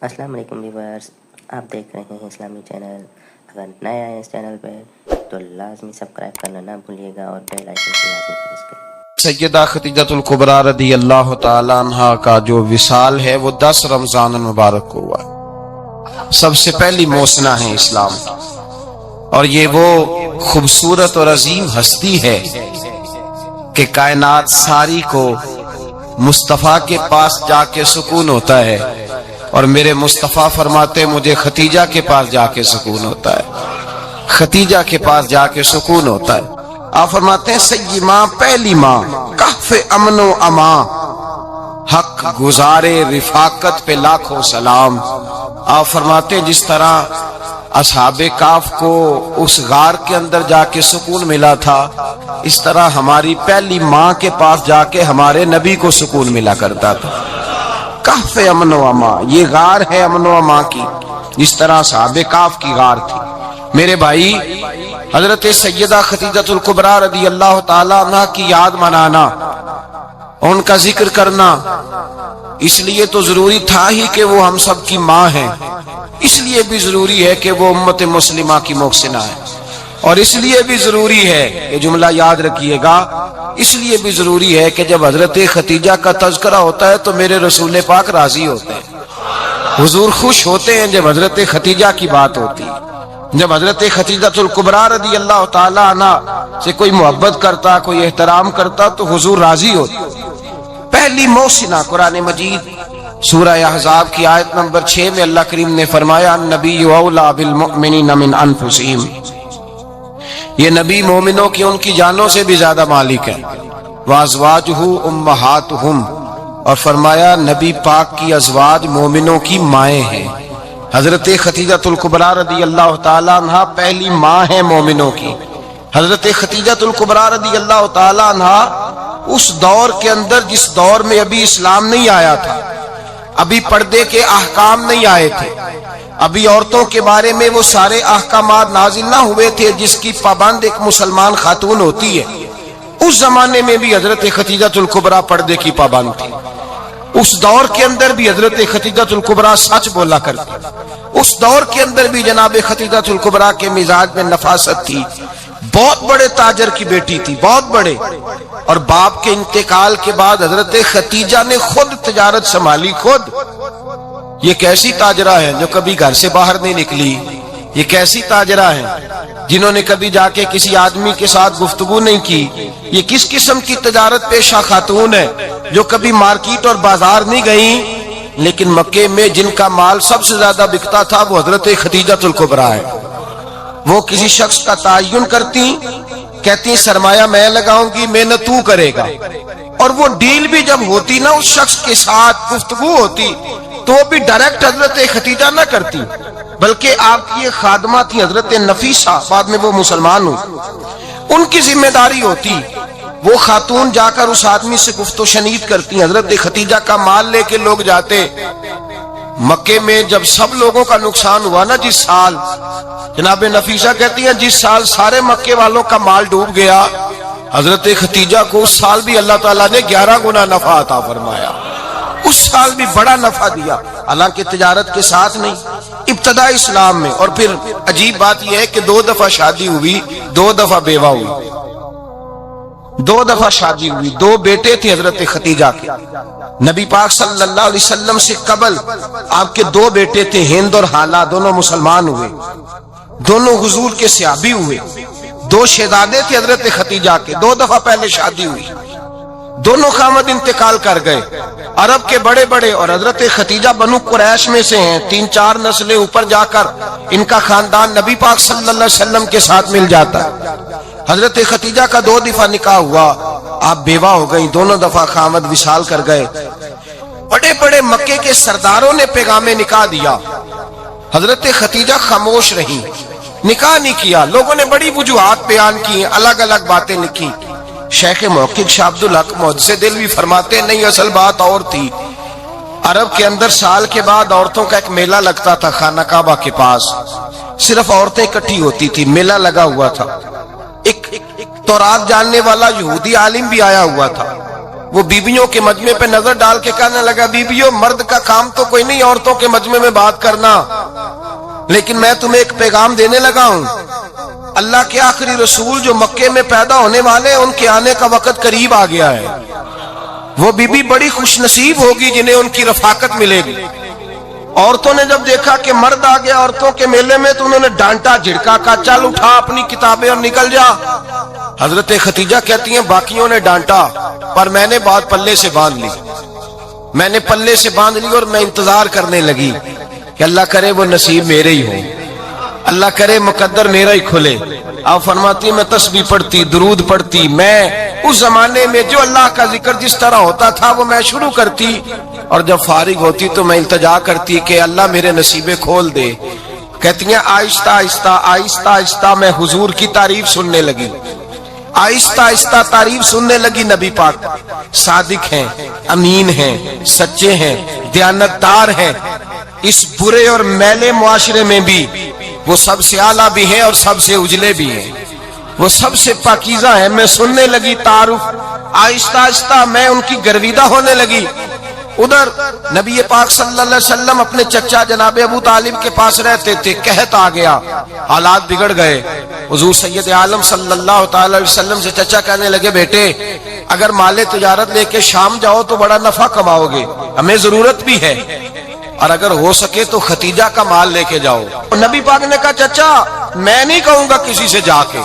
السلام علیکم ویورز، آپ دیکھ رہے ہیں اسلامی چینل۔ اگر نئے آئے اس چینل پہ تو لازمی سبسکرائب کرنا نہ بھولیے گا اور بیل آئیکن کو لازمی پریس کریں۔ سیدہ خدیجہ الکبریٰ رضی اللہ تعالی عنہ کا جو وصال ہے وہ 10 رمضان المبارک کو ہوا۔ سب سے پہلی موسنہ ہے اسلام، اور یہ وہ خوبصورت اور عظیم ہستی ہے کہ کائنات ساری کو مصطفیٰ کے پاس جا کے سکون ہوتا ہے، اور میرے مصطفیٰ فرماتے مجھے ختیجہ کے پاس جا کے سکون ہوتا ہے، ختیجہ کے پاس جا کے سکون ہوتا ہے۔ آپ فرماتے ہیں سیدی ماں، پہلی ماں، کہف امن و امان، حق گزارے رفاقت پہ لاکھوں سلام۔ آپ فرماتے ہیں جس طرح اصحاب کہف کو اس غار کے اندر جا کے سکون ملا تھا، اس طرح ہماری پہلی ماں کے پاس جا کے ہمارے نبی کو سکون ملا کرتا تھا۔ کہف امن و امان، یہ غار ہے امن و امان کی، جس طرح اصحاب کہف کی غار تھی۔ میرے بھائی، حضرت سیدہ خدیجہ الکبریٰ رضی اللہ تعالی عنہ کی یاد منانا، ان کا ذکر کرنا، اس لیے تو ضروری تھا ہی کہ وہ ہم سب کی ماں ہیں، اس لیے بھی ضروری ہے کہ وہ امت مسلمہ کی محسنہ ہے، اور اس لیے بھی ضروری ہے، یہ جملہ یاد رکھیے گا، اس لیے بھی ضروری ہے کہ جب حضرت ختیجہ کا تذکرہ ہوتا ہے تو میرے رسول پاک راضی ہوتے ہیں، حضور خوش ہوتے ہیں جب حضرت ختیجہ کی بات ہوتی ہے۔ جب حضرت خدیجہ الکبریٰ رضی اللہ تعالی عنہ سے کوئی محبت کرتا، کوئی احترام کرتا تو حضور راضی ہوتے۔ پہلی موسنہ قرآن مجید سورہ احزاب کی آیت نمبر 6 میں اللہ کریم نے فرمایا النبی اولیٰ بالمؤمنین من انفسہم، یہ نبی مومنوں کی ان کی جانوں سے بھی زیادہ مالک ہے۔ وازواجہ امہاتہم، اور فرمایا نبی پاک کی ازواج مومنوں کی مائیں ہیں۔ حضرت خدیجہ الکبریٰ رضی اللہ تعالی عنہ پہلی ماں ہے مومنوں کی۔ حضرت خدیجہ الکبریٰ رضی اللہ تعالی عنہ اس دور کے اندر جس دور میں ابھی اسلام نہیں آیا تھا، ابھی پردے کے احکام نہیں آئے تھے، ابھی عورتوں کے بارے میں وہ سارے احکامات نازل نہ ہوئے تھے جس کی پابند ایک مسلمان خاتون ہوتی ہے، اس زمانے میں بھی حضرت خدیجہ الکبریٰ پردے کی پابند تھی۔ اس دور کے اندر بھی حضرت خدیجہ الکبریٰ سچ بولا کرتی، اس دور کے اندر بھی جناب خدیجہ الکبریٰ کے مزاج میں نفاست تھی، بہت بڑے تاجر کی بیٹی تھی، بہت بڑے، اور باپ کے انتقال کے بعد حضرت خدیجہ نے خود تجارت سنبھالی، خود۔ یہ کیسی تاجرہ ہیں جو کبھی گھر سے باہر نہیں نکلی، یہ کیسی تاجرہ ہیں جنہوں نے کبھی جا کے کسی آدمی کے ساتھ گفتگو نہیں کی، یہ کس قسم کی تجارت پیشہ خاتون ہے جو کبھی مارکیٹ اور بازار نہیں گئیں، لیکن مکے میں جن کا مال سب سے زیادہ بکتا تھا وہ حضرت خدیجہ الکبریٰ ہے۔ وہ کسی شخص کا تعین کرتی، کہتی سرمایہ میں لگاؤں گی، محنت تو کرے گا، اور وہ ڈیل بھی جب ہوتی نا، اس شخص کے ساتھ گفتگو ہوتی تو وہ بھی ڈائریکٹ حضرت خدیجہ نہ کرتی، بلکہ آپ کی یہ خادمہ تھی حضرت نفیسہ، بعد میں وہ مسلمان ہوئی، ان کی ذمہ داری ہوتی، وہ خاتون جا کر اس آدمی سے گفت و شنید کرتی۔ حضرت خدیجہ کا مال لے کے لوگ جاتے مکے میں، جب سب لوگوں کا نقصان ہوا نا جس سال، جناب نفیسہ کہتی ہیں جس سال سارے مکے والوں کا مال ڈوب گیا، حضرت خدیجہ کو اس سال بھی اللہ تعالیٰ نے 11 گنا نفع عطا فرمایا، اس سال بھی بڑا نفع دیا، حالانکہ تجارت کے ساتھ نہیں، ابتدا اسلام میں۔ اور پھر عجیب بات یہ ہے کہ 2 دفعہ شادی ہوئی، 2 دفعہ بیوہ ہوئی، 2 دفعہ شادی ہوئی، 2 بیٹے تھے حضرت خدیجہ کے۔ نبی پاک صلی اللہ علیہ وسلم سے قبل آپ کے 2 بیٹے تھے، ہند اور حالہ، دونوں مسلمان ہوئے، دونوں حضور کے صحابی ہوئے، 2 شہزادے تھے حضرت خدیجہ کے، 2 دفعہ پہلے شادی ہوئی، دونوں خامد انتقال کر گئے، عرب کے بڑے بڑے، اور حضرت خدیجہ بنو قریش میں سے ہیں، 3-4 نسلیں اوپر جا کر ان کا خاندان نبی پاک صلی اللہ علیہ وسلم کے ساتھ مل جاتا ہے۔ حضرت خدیجہ کا 2 دفعہ نکاح ہوا، آپ بیوہ ہو گئی، دونوں دفعہ خامد وصال کر گئے۔ بڑے بڑے مکے کے سرداروں نے پیغام نکاح دیا، حضرت خدیجہ خاموش رہی، نکاح نہیں کیا۔ لوگوں نے بڑی وجوہات بیان کی، الگ الگ باتیں لکھی۔ شیخ محقق شاہ عبد الحق محدث دہلوی فرماتے نہیں، اصل بات اور تھی۔ عرب کے اندر سال کے بعد عورتوں کا ایک میلہ لگتا تھا خانہ کعبہ کے پاس، صرف عورتیں اکٹھی ہوتی تھی، میلہ لگا ہوا تھا۔ ایک تورات جاننے والا یہودی عالم بھی آیا ہوا تھا، وہ بیبیوں کے مجمع پہ نظر ڈال کے کہنے لگا بیبیوں مرد کا کام تو کوئی نہیں عورتوں کے مجمع میں بات کرنا، لیکن میں تمہیں ایک پیغام دینے لگا ہوں، اللہ کے آخری رسول جو مکے میں پیدا ہونے والے ان کے آنے کا وقت قریب آ گیا ہے، وہ بیوی بڑی خوش نصیب ہوگی جنہیں ان کی رفاقت ملے گی۔ عورتوں نے جب دیکھا کہ مرد آ گیا عورتوں کے میلے میں تو انہوں نے ڈانٹا جھڑکا، کہا چل اٹھا اپنی کتابیں اور نکل جا۔ حضرت خدیجہ کہتی ہیں باقیوں نے ڈانٹا پر میں نے بات پلے سے باندھ لی، میں نے پلے سے باندھ لی اور میں انتظار کرنے لگی کہ اللہ کرے وہ نصیب میرے ہی ہو، اللہ کرے مقدر میرا ہی کھلے۔ آپ فرماتی میں تسبیح پڑھتی، درود پڑھتی، میں اس زمانے میں جو اللہ کا ذکر جس طرح ہوتا تھا وہ میں شروع کرتی، اور جب فارغ ہوتی تو میں التجا کرتی کہ اللہ میرے نصیبے کھول دے۔ کہتی ہیں آہستہ آہستہ آہستہ آہستہ میں حضور کی تعریف سننے لگی، آہستہ آہستہ تعریف سننے لگی۔ نبی پاک صادق ہیں، امین ہیں، سچے ہیں، دیانتدار ہیں، اس برے اور میلے معاشرے میں بھی وہ سب سے اعلیٰ بھی ہیں اور سب سے اجلے بھی ہیں، وہ سب سے پاکیزہ ہیں۔ میں سننے لگی تعارف، آہستہ آہستہ میں ان کی گرویدہ ہونے لگی۔ ادھر نبی پاک صلی اللہ علیہ وسلم اپنے چچا جناب ابو طالب کے پاس رہتے تھے، قحط آ گیا، حالات بگڑ گئے۔ حضور سید عالم صلی اللہ تعالی علیہ وسلم سے چچا کہنے لگے بیٹے اگر مال تجارت لے کے شام جاؤ تو بڑا نفع کماؤ گے، ہمیں ضرورت بھی ہے، اور اگر ہو سکے تو ختیجہ کا مال لے کے جاؤ۔ نبی پاک نے کہا چچا میں نہیں کہوں گا کسی سے جا کے،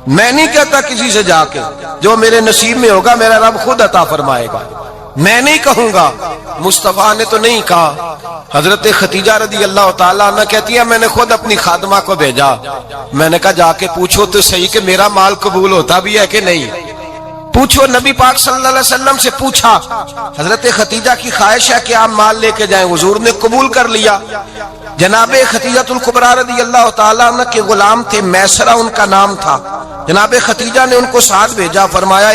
میں نہیں کہتا کسی سے جا کے، جو میرے نصیب میں ہوگا میرا رب خود عطا فرمائے گا، میں نہیں کہوں گا۔ مصطفیٰ نے تو نہیں کہا۔ حضرت خدیجہ رضی اللہ تعالیٰ عنہ کہتی ہے میں نے خود اپنی خادمہ کو بھیجا، میں نے کہا جا کے پوچھو تو صحیح کہ میرا مال قبول ہوتا بھی ہے کہ نہیں، پوچھو۔ نبی پاک صلی اللہ علیہ وسلم سے پوچھا، حضرت خدیجہ کی خواہش ہے کہ آپ مال لے کے جائیں، حضور نے قبول کر لیا۔ جناب خدیجہ الکبریٰ رضی اللہ تعالیٰ عنہ کے غلام تھے، میسرہ ان کا نام تھا، جناب خدیجہ نے ان کو ساتھ بھیجا۔ فرمایا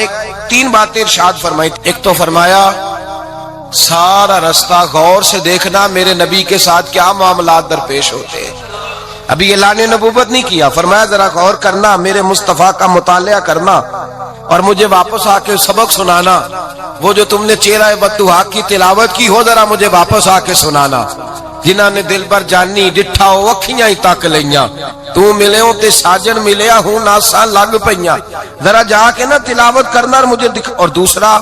تین باتیں ارشاد فرمائی، ایک تو فرمایا سارا رستہ غور سے دیکھنا میرے نبی کے ساتھ کیا معاملات درپیش ہوتے ہیں، ابھی اعلان نبوت نہیں کیا، فرمایا ذرا غور کرنا، میرے مصطفیٰ کا مطالعہ کرنا اور مجھے واپس آ کے سبق سنانا، وہ جو تم نے چہرہ بددعا کی تلاوت کی ہو ذرا مجھے واپس آ کے سنانا، جنہاں نے دل بر جانی ڈٹھا ہو اکھیاں ہی تک لیاں، تو ملے ہوں تے ساجن ملیا ہوں ناساں لگ پئیاں، ذرا جا کے نا تلاوت کرنا اور مجھے اور دوسرا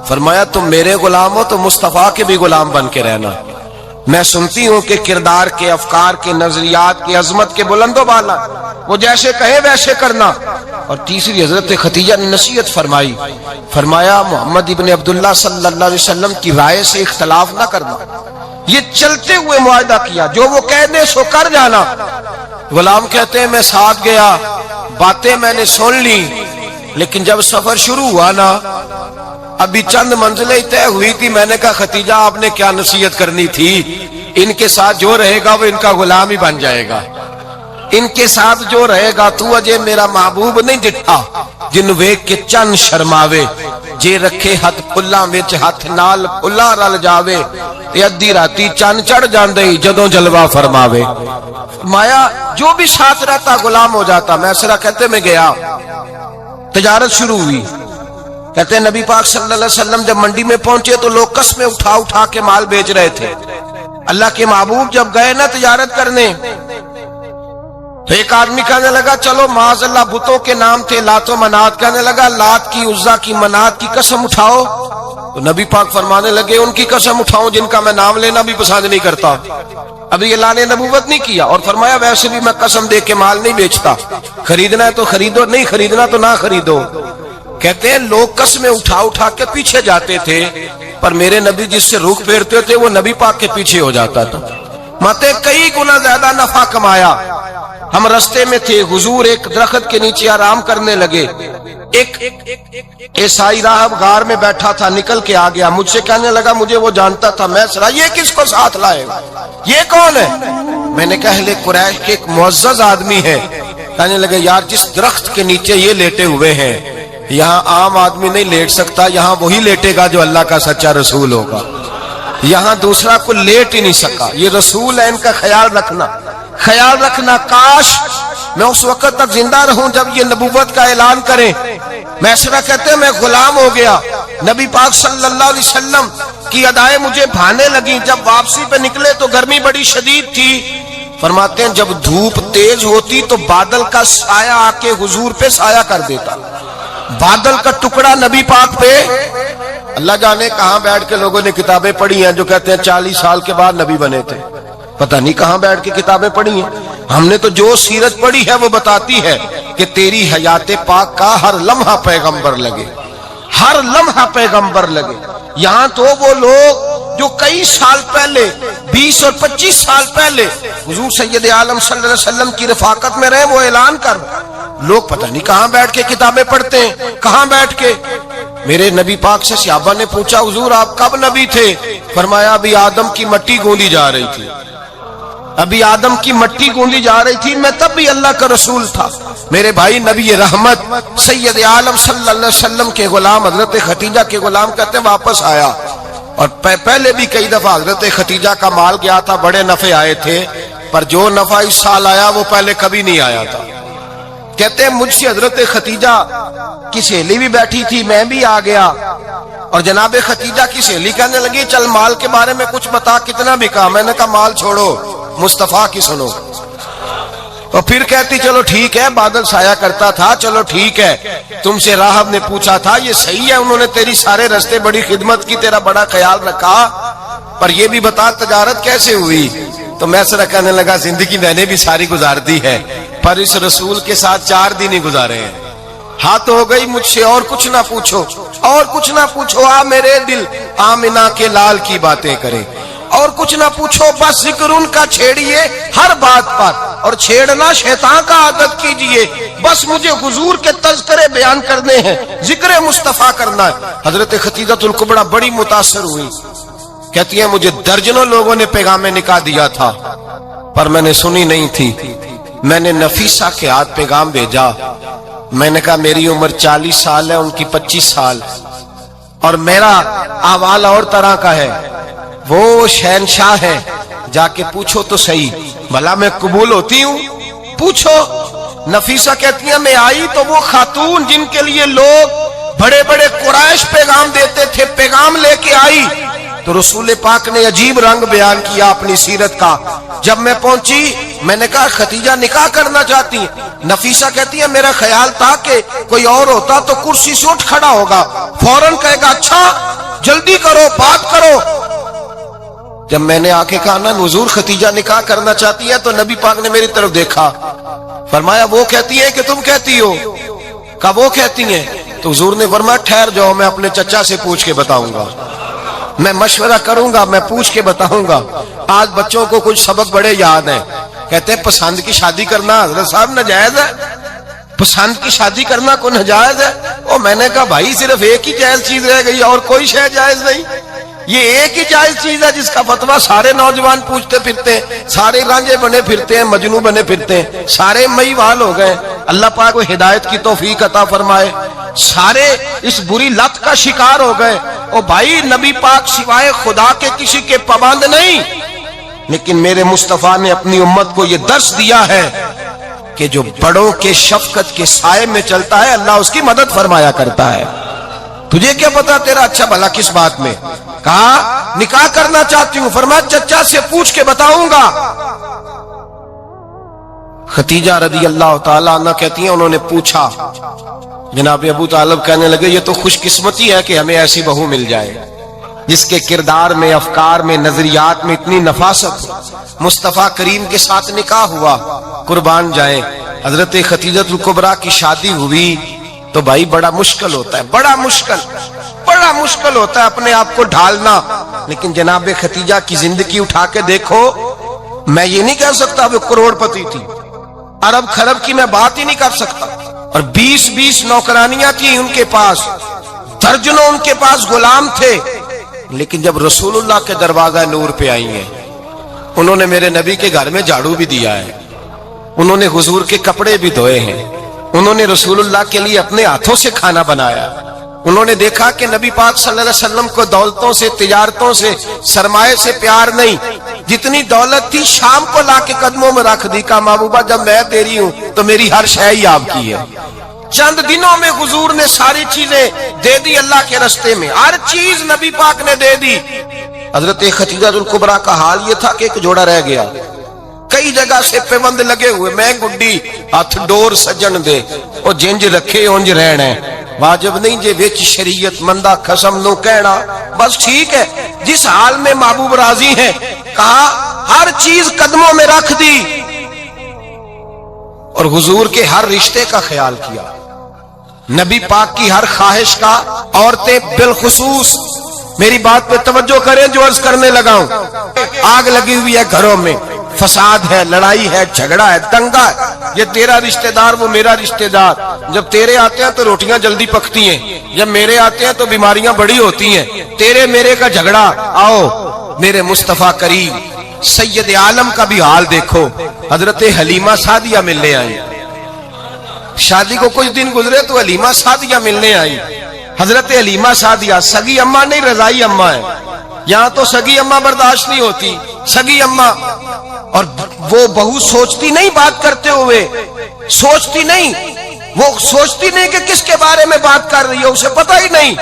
فرمایا تم میرے غلام ہو تو مصطفیٰ کے بھی غلام بن کے رہنا، میں سنتی ہوں کہ کردار کے، افکار کے، نظریات کے، عظمت کے بلند و بالا، وہ جیسے کہے ویسے کرنا۔ اور تیسری حضرت خدیجہ نے نصیحت فرمائی، فرمایا محمد ابن عبداللہ صلی اللہ علیہ وسلم کی رائے سے اختلاف نہ کرنا، یہ چلتے ہوئے معاہدہ کیا، جو وہ کہہ دے سو کر جانا۔ غلام کہتے ہیں میں ساتھ گیا، باتیں میں نے سن لی، لیکن جب سفر شروع ہوا نا ابھی چند منزلیں طے ہوئی تھی، میں نے کہا خدیجہ آپ نے کیا نصیحت کرنی تھی، ان کے ساتھ جو رہے گا وہ ان کا غلام ہی بن جائے گا، ان کے ساتھ جو رہے گا تو اجے میرا محبوب نہیں ڈٹھا جن ویکھ کے چن شرماوے، جے رکھے ہاتھ پھلاں وچ ہاتھ نال پھلاں رل جاوے تے ادھی راتی چن چڑھ جاندے جدوں جلوہ فرماوے۔ فرمایا جو بھی ساتھ رہتا غلام ہو جاتا۔ میسرہ کہتے میں گیا، تجارت شروع ہوئی، کہتے ہیں نبی پاک صلی اللہ علیہ وسلم جب منڈی میں پہنچے تو لوگ قسمیں اٹھا اٹھا کے مال بیچ رہے تھے۔ اللہ کے محبوب جب گئے نا تجارت کرنے تو ایک آدمی کہنے لگا چلو معاذ اللہ بتوں کے نام تھے لات و منات، کہنے لگا لات کی، عزا کی، منات کی قسم اٹھاؤ، تو نبی پاک فرمانے لگے ان کی قسم اٹھاؤں جن کا میں نام لینا بھی پسند نہیں کرتا، ابھی اعلان نبوت نہیں کیا، اور فرمایا ویسے بھی میں قسم دے کے مال نہیں بیچتا، خریدنا ہے تو خریدو، نہیں خریدنا تو نہ خریدو۔ کہتے ہیں لوگ قسمیں اٹھا اٹھا کے پیچھے جاتے تھے، پر میرے نبی جس سے رخ پھیرتے تھے وہ نبی پاک کے پیچھے ہو جاتا تھا۔ ماتے کئی گنا زیادہ نفع کمایا۔ ہم رستے میں تھے، حضور ایک درخت کے نیچے آرام کرنے لگے، ایک عیسائی راہب غار میں بیٹھا تھا، نکل کے آ گیا، مجھ سے کہنے لگا مجھے وہ جانتا تھا، میں سنا یہ کس کو ساتھ لائے گا، یہ کون ہے؟ میں نے کہا اہل قریش کے ایک معزز آدمی ہے۔ کہنے لگے یار جس درخت کے نیچے یہ لیٹے ہوئے ہیں یہاں عام آدمی نہیں لیٹ سکتا، یہاں وہی لیٹے گا جو اللہ کا سچا رسول ہوگا، یہاں دوسرا کو لیٹ ہی نہیں سکا، یہ رسول ہے، ان کا خیال رکھنا، خیال رکھنا۔ کاش میں اس وقت تک زندہ رہوں جب یہ نبوت کا اعلان کریں۔ میسرہ کہتے ہیں میں غلام ہو گیا، نبی پاک صلی اللہ علیہ وسلم کی ادائیں مجھے بھانے لگیں. جب واپسی پہ نکلے تو گرمی بڑی شدید تھی. فرماتے ہیں جب دھوپ تیز ہوتی تو بادل کا سایہ آ کے حضور پہ سایہ کر دیتا. بادل کا ٹکڑا نبی پاک پہ. اللہ جانے کہاں بیٹھ کے لوگوں نے کتابیں پڑھی ہیں جو کہتے ہیں 40 سال کے بعد نبی بنے تھے. پتہ نہیں کہاں بیٹھ کے کتابیں پڑھی ہیں. ہم نے تو جو سیرت پڑھی ہے وہ بتاتی ہے کہ تیری حیات پاک کا ہر لمحہ پیغمبر لگے, ہر لمحہ پیغمبر لگے. یہاں تو وہ لوگ جو کئی سال پہلے 20 اور 25 سال پہلے حضور سید عالم صلی اللہ علیہ وسلم کی رفاقت میں رہے وہ اعلان کر لوگ پتہ نہیں کہاں بیٹھ کے کتابیں پڑھتے ہیں, کہاں بیٹھ کے. میرے نبی پاک سے صحابہ نے پوچھا حضور آپ کب نبی تھے؟ فرمایا ابھی آدم کی مٹی گوندی جا رہی تھی, ابھی آدم کی مٹی گوندی جا رہی تھی, میں تب بھی اللہ کا رسول تھا. میرے بھائی نبی رحمت سید عالم صلی اللہ علیہ وسلم کے غلام حضرت خدیجہ کے غلام کہتے ہیں واپس آیا, اور پہلے بھی کئی دفعہ حضرت خدیجہ کا مال گیا تھا, بڑے نفع آئے تھے, پر جو نفع اس سال آیا وہ پہلے کبھی نہیں آیا تھا. کہتے ہیں مجھ سے حضرت خدیجہ کی سہیلی بھی بیٹھی تھی, میں بھی آ گیا, اور جناب خدیجہ کی سہیلی کہنے لگی چل مال کے بارے میں کچھ بتا, کتنا بکا؟ میں نے کہا مال چھوڑو, مصطفیٰ کی سنو. اور پھر کہتی چلو ٹھیک ہے, بادل سایہ کرتا تھا, چلو ٹھیک ہے, تم سے راہب نے پوچھا تھا یہ صحیح ہے, انہوں نے تیری سارے رستے بڑی خدمت کی, تیرا بڑا خیال رکھا, پر یہ بھی بتا تجارت کیسے ہوئی؟ تو میں سر کہنے لگا زندگی میں نے بھی ساری گزار دی ہے, پر اس رسول کے ساتھ 4 دن ہی گزارے ہیں. ہاتھ ہو گئی مجھ سے, اور کچھ نہ پوچھو, اور کچھ نہ پوچھو, آ میرے دل آمنہ کے لال کی باتیں کرے, اور کچھ نہ پوچھو, بس ذکر ان کا چھیڑیے ہر بات پر, اور چھیڑنا شیطان کا عادت کیجئے, بس مجھے حضور کے تذکرے بیان کرنے ہیں, ذکر مصطفیٰ کرنا ہے. حضرت خدیجہ الکبریٰ بڑی متاثر ہوئی, کہتی ہیں مجھے درجنوں لوگوں نے پیغام نکاح دیا تھا پر میں نے سنی نہیں تھی. میں نے نفیسہ کے ہاتھ پیغام بھیجا, میں نے کہا میری عمر 40 سال ہے, ان کی 25 سال, اور میرا احوال اور طرح کا ہے, وہ شہنشاہ ہے, جا کے پوچھو تو صحیح, بھلا میں قبول ہوتی ہوں؟ پوچھو. نفیسہ کہتی ہیں میں آئی تو وہ خاتون جن کے لیے لوگ بڑے بڑے قریش پیغام دیتے تھے, پیغام لے کے آئی, تو رسول پاک نے عجیب رنگ بیان کیا اپنی سیرت کا. جب میں پہنچی میں نے کہا خدیجہ نکاح کرنا چاہتی ہیں؟ نفیسہ کہتی ہے میرا خیال تھا کہ کوئی اور ہوتا تو کرسی سے اٹھ کھڑا ہوگا, فوراً کہے گا اچھا جلدی کرو بات کرو. جب میں نے آ کے کہا نا حضور خدیجہ نکاح کرنا چاہتی ہے, تو نبی پاک نے میری طرف دیکھا, فرمایا وہ کہتی ہے کہ تم کہتی ہو؟ کہا وہ کہتی ہیں. تو حضور نے فرمایا ٹھہر جاؤ, میں اپنے چچا سے پوچھ کے بتاؤں گا, میں مشورہ کروں گا, میں پوچھ کے بتاؤں گا. آج بچوں کو کچھ سبق بڑے یاد ہیں, کہتے ہیں پسند کی شادی کرنا حضرت صاحب ناجائز ہے, پسند کی شادی کرنا کوئی ناجائز ہے؟ اور میں نے کہا بھائی صرف ایک ہی جائز چیز رہ گئی, اور کوئی شے جائز نہیں, یہ ایک ہی جائز چیز ہے جس کا فتویٰ سارے نوجوان پوچھتے پھرتے ہیں, سارے رانجے بنے پھرتے ہیں, مجنو بنے پھرتے ہیں, سارے مئی وال ہو گئے. اللہ پاک کو ہدایت کی توفیق عطا فرمائے. سارے اس بری لت کا شکار ہو گئے. او بھائی نبی پاک سوائے خدا کے کسی کے پابند نہیں, لیکن میرے مصطفیٰ نے اپنی امت کو یہ درس دیا ہے کہ جو بڑوں کے شفقت کے سائے میں چلتا ہے اللہ اس کی مدد فرمایا کرتا ہے. تجھے کیا پتا تیرا اچھا بھلا کس بات میں؟ کہا نکاح کرنا چاہتی ہوں, فرمایا چچا سے پوچھ کے بتاؤں گا. خدیجہ رضی اللہ تعالیٰ عنہ کہتی ہیں انہوں نے پوچھا, جناب ابو طالب کہنے لگے یہ تو خوش قسمتی ہے کہ ہمیں ایسی بہو مل جائے جس کے کردار میں, افکار میں, نظریات میں اتنی نفاست ہو. مصطفیٰ کریم کے ساتھ نکاح ہوا, قربان جائیں. حضرت خدیجہ الکبریٰ کی شادی ہوئی تو بھائی بڑا مشکل ہوتا ہے, بڑا مشکل ہوتا ہے اپنے آپ کو ڈھالنا. لیکن جناب خدیجہ کی زندگی اٹھا کے دیکھو, میں یہ نہیں کہہ سکتا وہ کروڑ پتی تھی, ارب خرب کی میں بات ہی نہیں کر سکتا, اور 20 نوکرانیاں تھیں ان کے پاس, درجنوں ان کے پاس غلام تھے. لیکن جب رسول اللہ کے دروازہ نور پہ آئی ہیں, انہوں نے میرے نبی کے گھر میں جھاڑو بھی دیا ہے, انہوں نے حضور کے کپڑے بھی دھوئے ہیں, انہوں نے رسول اللہ کے لیے اپنے ہاتھوں سے کھانا بنایا. انہوں نے دیکھا کہ نبی پاک صلی اللہ علیہ وسلم کو دولتوں سے, تجارتوں سے, سرمایے سے پیار نہیں, جتنی دولت تھی شام کو لا کے قدموں میں رکھ دی. کہا محبوبہ جب میں تیری ہوں تو میری ہر شے ہی آپ کی ہے, چند دنوں میں حضور نے ساری چیزیں دے دی اللہ کے رستے میں، ہر چیز نبی پاک نے دے دی۔ حضرت خدیجہ الکبریٰ کا حال یہ تھا کہ ایک جوڑا رہ گیا، کئی جگہ سے پیوند لگے ہوئے، میں گڈی ہاتھ ڈور سجن دے، او جنج رکھے اونج رہنا ہے، واجب نہیں جے وچ شریعت مندہ قسم نو کہنا، بس ٹھیک ہے۔ جس حال میں محبوب راضی ہیں، کہا ہر چیز قدموں میں رکھ دی اور حضور کے ہر رشتے کا خیال کیا، نبی پاک کی ہر خواہش کا۔ عورتیں بالخصوص میری بات پہ توجہ کریں جو عرض کرنے لگا ہوں، آگ لگی ہوئی ہے گھروں میں، فساد ہے، لڑائی ہے، جھگڑا ہے، دنگا ہے، یہ تیرا رشتہ دار وہ میرا رشتہ دار، جب تیرے آتے ہیں تو روٹیاں جلدی پکتی ہیں، جب میرے آتے ہیں تو بیماریاں بڑی ہوتی ہیں، تیرے میرے کا جھگڑا۔ آؤ میرے مصطفیٰ کریم سید عالم کا بھی حال دیکھو، حضرت حلیمہ سعدیہ ملنے آئی، شادی کو کچھ دن گزرے تو حلیمہ سعدیہ ملنے آئی۔ حضرت حلیمہ سعدیہ سگی اماں نہیں، رضائی اماں ہے، یہاں تو سگی اماں برداشت نہیں ہوتی، سگی اماں، اور وہ بہو سوچتی نہیں بات کرتے ہوئے، سوچتی نہیں، وہ سوچتی نہیں کہ کس کے بارے میں بات کر رہی ہے، اسے پتہ ہی نہیں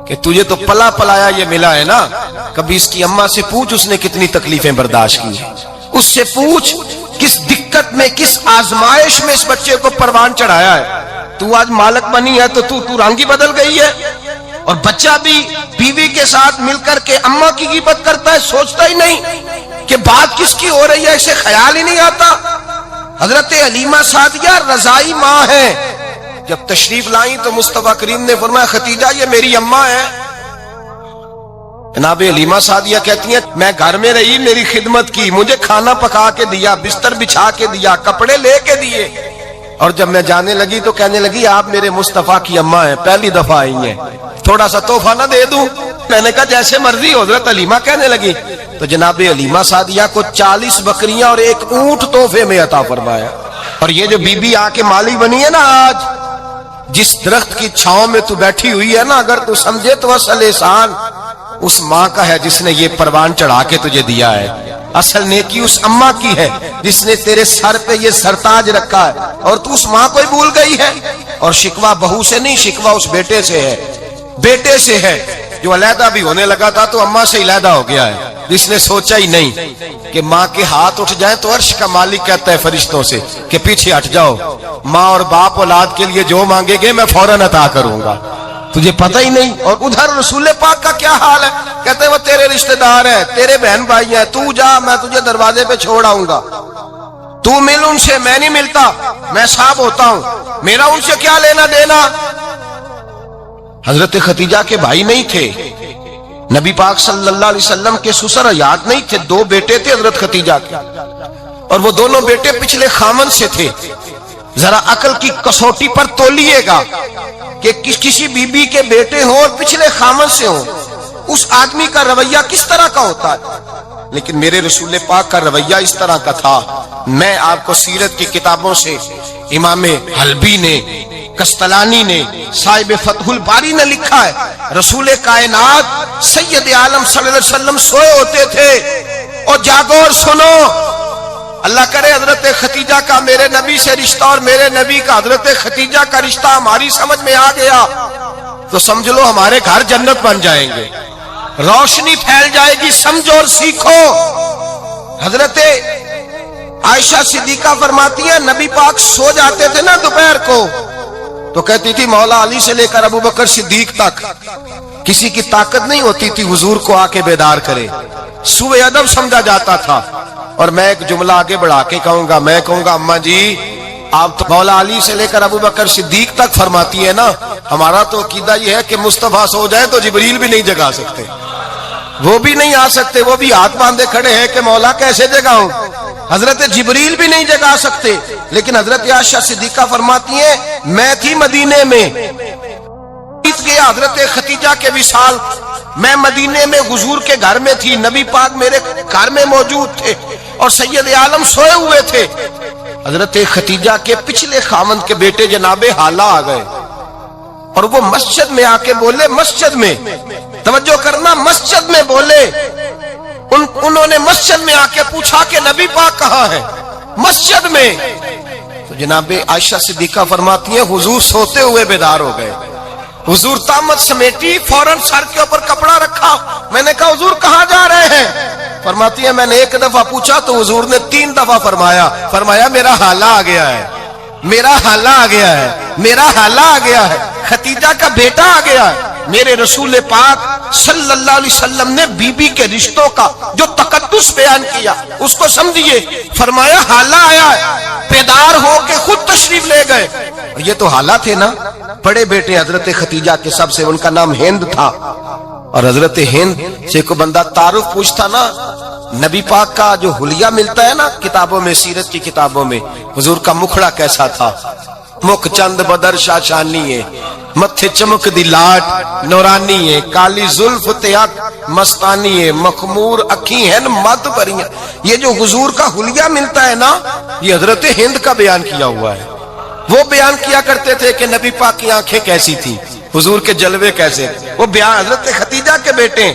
کہ تجھے تو پلا پلایا یہ ملا ہے نا، کبھی اس کی اماں سے پوچھ اس نے کتنی تکلیفیں برداشت کی، اس سے پوچھ کس دقت میں کس آزمائش میں اس بچے کو پروان چڑھایا ہے۔ تو آج مالک بنی ہے تو تو رنگ ہی بدل گئی ہے، اور بچہ بھی بیوی کے ساتھ مل کر کے اماں کی غیبت کرتا ہے، سوچتا ہی نہیں کہ بات کس کی ہو رہی ہے، اسے خیال ہی نہیں آتا۔ حضرت حلیمہ سعدیہ رضائی ماں ہے، جب تشریف لائیں تو مصطفیٰ کریم نے فرمایا خدیجہ یہ میری اماں ہے۔ جناب حلیمہ سعدیہ کہتی ہیں میں گھر میں رہی، میری خدمت کی، مجھے کھانا پکا کے دیا، بستر بچھا کے دیا، کپڑے لے کے دیے، اور جب میں جانے لگی تو کہنے لگی آپ میرے مصطفیٰ کی اماں ہیں، پہلی دفعہ آئی ہیں، تھوڑا سا تحفہ نہ دے دوں؟ میں نے کہا جیسے مرضی۔ حضرت حلیمہ کہنے لگی تو جناب حلیمہ سعدیہ کو 40 بکریاں اور 1 اونٹ تحفے میں عطا فرمایا۔ اور یہ جو بی بی آ کے مالی بنی ہے نا، آج جس درخت کی چھاؤں میں تو بیٹھی ہوئی ہے نا، اگر تو سمجھے تو اصل احسان اس ماں کا ہے جس نے یہ پروان چڑھا کے تجھے دیا ہے، اصل نیکی اس اماں کی ہے جس نے تیرے سر پہ یہ سرتاج رکھا ہے، اور تو اس ماں کو ہی بھول گئی ہے۔ اور شکوہ بہو سے نہیں، شکوہ اس بیٹے سے ہے، بیٹے سے ہے جو علیحدہ بھی ہونے لگا تھا تو اماں سے علیحدہ ہو گیا ہے، جس نے سوچا ہی نہیں کہ ماں کے ہاتھ اٹھ جائیں تو عرش کا مالک کہتا ہے فرشتوں سے کہ پیچھے ہٹ جاؤ، ماں اور باپ اولاد کے لیے جو مانگے گے میں فوراً عطا کروں گا، تجھے پتہ ہی نہیں۔ اور ادھر رسول پاک کا کیا حال ہے، کہتے ہیں وہ تیرے رشتہ دار ہیں، تیرے بہن بھائی ہیں، تو جا میں تجھے دروازے پہ چھوڑ آؤں گا، تو مل ان سے، میں نہیں ملتا، میں صاحب ہوتا ہوں، میرا ان سے کیا لینا دینا۔ حضرت خدیجہ کے بھائی نہیں تھے، نبی پاک صلی اللہ علیہ وسلم کے سسر حیات نہیں تھے، 2 بیٹے تھے حضرت خدیجہ کے، اور وہ دونوں بیٹے پچھلے خامن سے تھے۔ ذرا عقل کی کسوٹی پر تولیے گا کہ کسی بی بی کے بیٹے ہوں اور پچھلے خامن سے ہوں، اس آدمی کا رویہ کس طرح کا ہوتا ہے، لیکن میرے رسول پاک کا رویہ اس طرح کا تھا۔ میں آپ کو سیرت کی کتابوں سے امام حلبی نے، کستلانی نے، صاحب فتح الباری نے لکھا ہے رسول کائنات سید عالم صلی اللہ علیہ وسلم سوئے ہوتے تھے، اور جاگو اور سنو، اللہ کرے حضرت خدیجہ کا میرے نبی سے رشتہ اور میرے نبی کا حضرت خدیجہ کا رشتہ ہماری سمجھ میں آ گیا تو سمجھ لو ہمارے گھر جنت بن جائیں گے، روشنی پھیل جائے گی، سمجھو اور سیکھو۔ حضرت عائشہ صدیقہ فرماتی ہیں نبی پاک سو جاتے تھے نا دوپہر کو تو کہتی تھی مولا علی سے لے کر ابو بکر صدیق تک کسی کی طاقت نہیں ہوتی تھی حضور کو آ کے بیدار کرے، سوء ادب سمجھا جاتا تھا۔ اور میں ایک جملہ آگے بڑھا کے کہوں گا، میں کہوں گا اماں جی آپ تو مولا علی سے لے کر ابو بکر صدیق تک فرماتی ہے نا، ہمارا تو عقیدہ یہ ہے کہ مصطفیٰ سو جائے تو جبریل بھی نہیں جگا سکتے، وہ بھی نہیں آ سکتے، وہ بھی ہاتھ باندھے کھڑے ہیں کہ مولا کیسے جگاؤں، حضرت جبریل بھی نہیں جگا سکتے۔ لیکن حضرت عائشہ صدیقہ فرماتی ہیں میں تھی مدینے میں، گیا حضرت خدیجہ کے وصال، میں مدینے میں حضور کے گھر میں تھی، نبی پاک میرے گھر میں موجود تھے اور سید عالم سوئے ہوئے تھے۔ حضرت خدیجہ کے پچھلے خاوند کے بیٹے جناب حالہ آ گئے اور وہ مسجد میں آ کے بولے، مسجد میں توجہ کرنا، مسجد میں بولے، انہوں نے مسجد میں آ کے پوچھا کہ نبی پاک کہاں ہے، مسجد میں۔ تو جناب عائشہ صدیقہ فرماتی ہیں حضور سوتے ہوئے بیدار ہو گئے. حضور طامت سمیٹی, فوراً سر کے اوپر کپڑا رکھا. میں نے کہا حضور کہاں جا رہے ہیں؟ فرماتی ہے میں نے ایک دفعہ پوچھا تو حضور نے 3 دفعہ فرمایا میرا حالہ آ گیا ہے, میرا حالہ آ گیا ہے, میرا حالہ آ گیا ہے, ختیجہ کا بیٹا آ گیا ہے. میرے رسول پاک صلی اللہ علیہ وسلم نے بی بی کے رشتوں کا جو تقدس بیان کیا اس کو سمجھیے. فرمایا حالہ آیا ہے, بیدار ہو کے خود تشریف لے گئے. یہ تو حالہ تھے نا, بڑے بیٹے حضرت ختیجہ کے سب سے, ان کا نام ہند تھا. اور حضرت ہند سے کوئی بندہ تعارف پوچھتا نا, نبی پاک کا جو حلیہ ملتا ہے نا کتابوں میں, سیرت کی کتابوں میں, حضور کا مکھڑا کیسا تھا. مکھ چند بدر شاشانی ہے, متھے چمک دی لاٹ نورانی ہے, کالی زلف تیاک مستانی ہے, مخمور اکھی ہیں مد بریاں. یہ جو حضور کا حلیہ ملتا ہے نا, یہ حضرت ہند کا بیان کیا ہوا ہے. وہ بیان کیا کرتے تھے کہ نبی پاک کی آنکھیں کیسی تھی, حضور کے جلوے کیسے. وہ بیان حضرت ختیجہ کے بیٹے.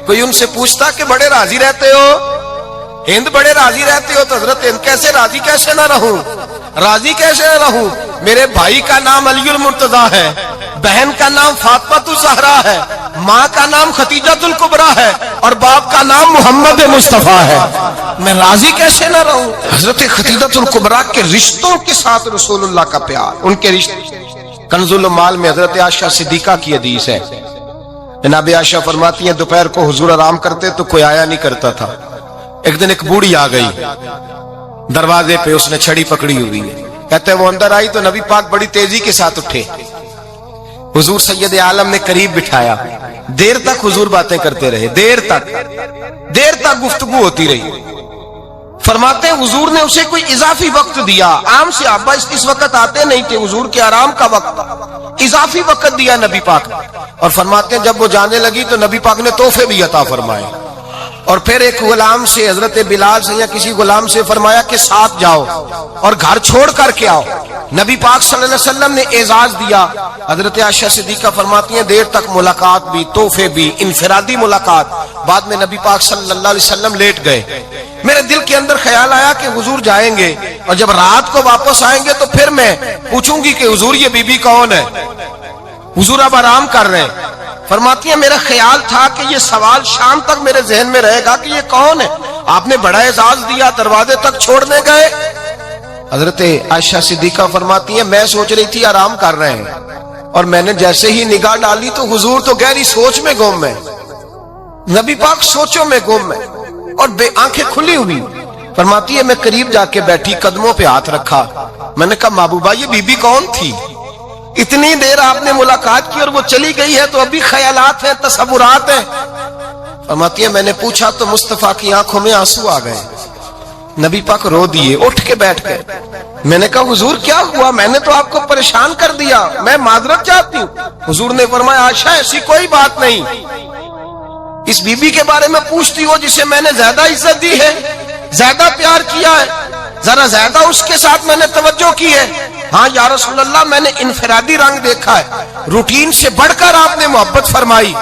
کوئی ان سے پوچھتا کہ بڑے راضی رہتے ہو, ہند بڑے راضی رہتے ہو, تو حضرت ہند کیسے راضی کیسے نہ رہوں, راضی کیسے نہ رہوں. میرے بھائی کا نام علی المرتضیٰ ہے, بہن کا نام فاطمہ الزہرا ہے, ماں کا نام ختیجہ الکبریٰ ہے, اور باپ کا نام محمد مصطفیٰ ہے. میں راضی کیسے نہ رہوں. حضرت ختیجہ الکبریٰ کے رشتوں کے ساتھ رسول اللہ کا پیار, ان کے رشتے. کنز المال میں حضرت عائشہ صدیقہ کی حدیث ہے. جناب عائشہ فرماتی ہیں دوپہر کو حضور آرام کرتے تو کوئی آیا نہیں کرتا تھا. ایک دن ایک بوڑھی آ گئی دروازے پہ, اس نے چھڑی پکڑی ہوئی ہے. کہتے ہیں وہ اندر آئی تو نبی پاک بڑی تیزی کے ساتھ اٹھے. حضور سید عالم نے قریب بٹھایا. دیر تک حضور باتیں کرتے رہے, دیر تک گفتگو ہوتی رہی. فرماتے ہیں حضور نے اسے کوئی اضافی وقت دیا. عام صحابہ اس وقت آتے نہیں تھے, حضور کے آرام کا وقت, اضافی وقت دیا نبی پاک. اور فرماتے ہیں جب وہ جانے لگی تو نبی پاک نے تحفے بھی عطا فرمائے. اور پھر ایک غلام سے, حضرت بلال سے یا کسی غلام سے فرمایا کہ ساتھ جاؤ اور گھر چھوڑ کر کے آؤ. نبی پاک صلی اللہ علیہ وسلم نے اعزاز دیا. حضرت عائشہ صدیقہ فرماتی ہیں دیر تک ملاقات بھی, تحفے بھی, انفرادی ملاقات. بعد میں نبی پاک صلی اللہ علیہ وسلم لیٹ گئے. میرے دل کے اندر خیال آیا کہ حضور جائیں گے اور جب رات کو واپس آئیں گے تو پھر میں پوچھوں گی کہ حضور یہ بی بی کون ہے, حضور اب آرام کر رہے ہیں. فرماتی ہیں میرا خیال تھا کہ یہ سوال شام تک میرے ذہن میں رہے گا کہ یہ کون ہے. آپ نے بڑا اعزاز دیا, دروازے تک چھوڑنے گئے. حضرت عائشہ صدیقہ فرماتی ہیں میں سوچ رہی تھی آرام کر رہے ہیں, اور میں نے جیسے ہی نگاہ ڈالی تو حضور تو گہری سوچ میں گم ہے, نبی پاک سوچوں میں گم ہے اور بے آنکھیں کھلی ہوئی. فرماتی ہے میں قریب جا کے بیٹھی, قدموں پہ ہاتھ رکھا. میں نے کہا محبوبہ یہ بی بی کون تھی, اتنی دیر آپ نے ملاقات کی اور وہ چلی گئی ہے تو ابھی خیالات ہیں, تصورات ہیں. فرماتی ہے میں نے پوچھا تو مصطفیٰ کی آنکھوں میں آنسو آ گئے. نبی پاک رو دیے, اٹھ کے بیٹھ گئے. میں نے کہا حضور کیا ہوا, میں نے تو آپ کو پریشان کر دیا, میں معذرت چاہتی ہوں. حضور نے فرمایا عائشہ ایسی کوئی بات نہیں, اس بی بی کے بارے میں پوچھتی ہو جسے میں نے زیادہ عزت دی ہے, زیادہ پیار کیا ہے, ذرا زیادہ اس کے ساتھ میں نے توجہ کی ہے. ہاں یا رسول اللہ میں نے انفرادی رنگ دیکھا ہے, روٹین سے بڑھ کر آپ نے محبت فرمائی.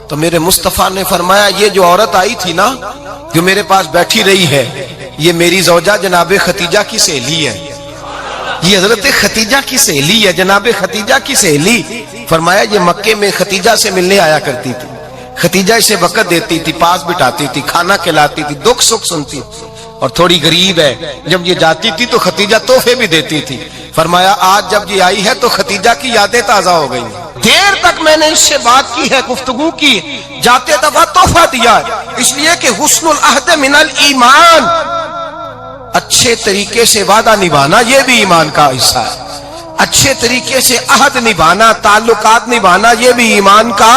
تو میرے مصطفیٰ نے فرمایا یہ جو عورت آئی تھی نا, جو میرے پاس بیٹھی رہی ہے, یہ میری زوجہ جناب ختیجہ کی سہیلی ہے. یہ حضرت ختیجہ کی سہیلی ہے, جناب ختیجہ کی سہیلی. فرمایا یہ مکے میں ختیجہ سے ملنے آیا کرتی تھی, ختیجہ اسے وقت دیتی تھی, پاس بٹھاتی تھی, کھانا کھلاتی تھی, دکھ سکھ سنتی تھی, اور تھوڑی غریب ہے. جب یہ جاتی تھی تو ختیجہ تحفے بھی دیتی تھی. فرمایا آج جب یہ آئی ہے تو ختیجہ کی یادیں تازہ ہو گئی. دیر تک میں نے اس سے بات کی ہے, گفتگو کی, جاتے دفعہ تحفہ دیا ہے, اس لیے کہ حسن العہد من الایمان, اچھے طریقے سے وعدہ نبھانا یہ بھی ایمان کا حصہ ہے. اچھے طریقے سے عہد نبھانا, تعلقات نبھانا یہ بھی ایمان کا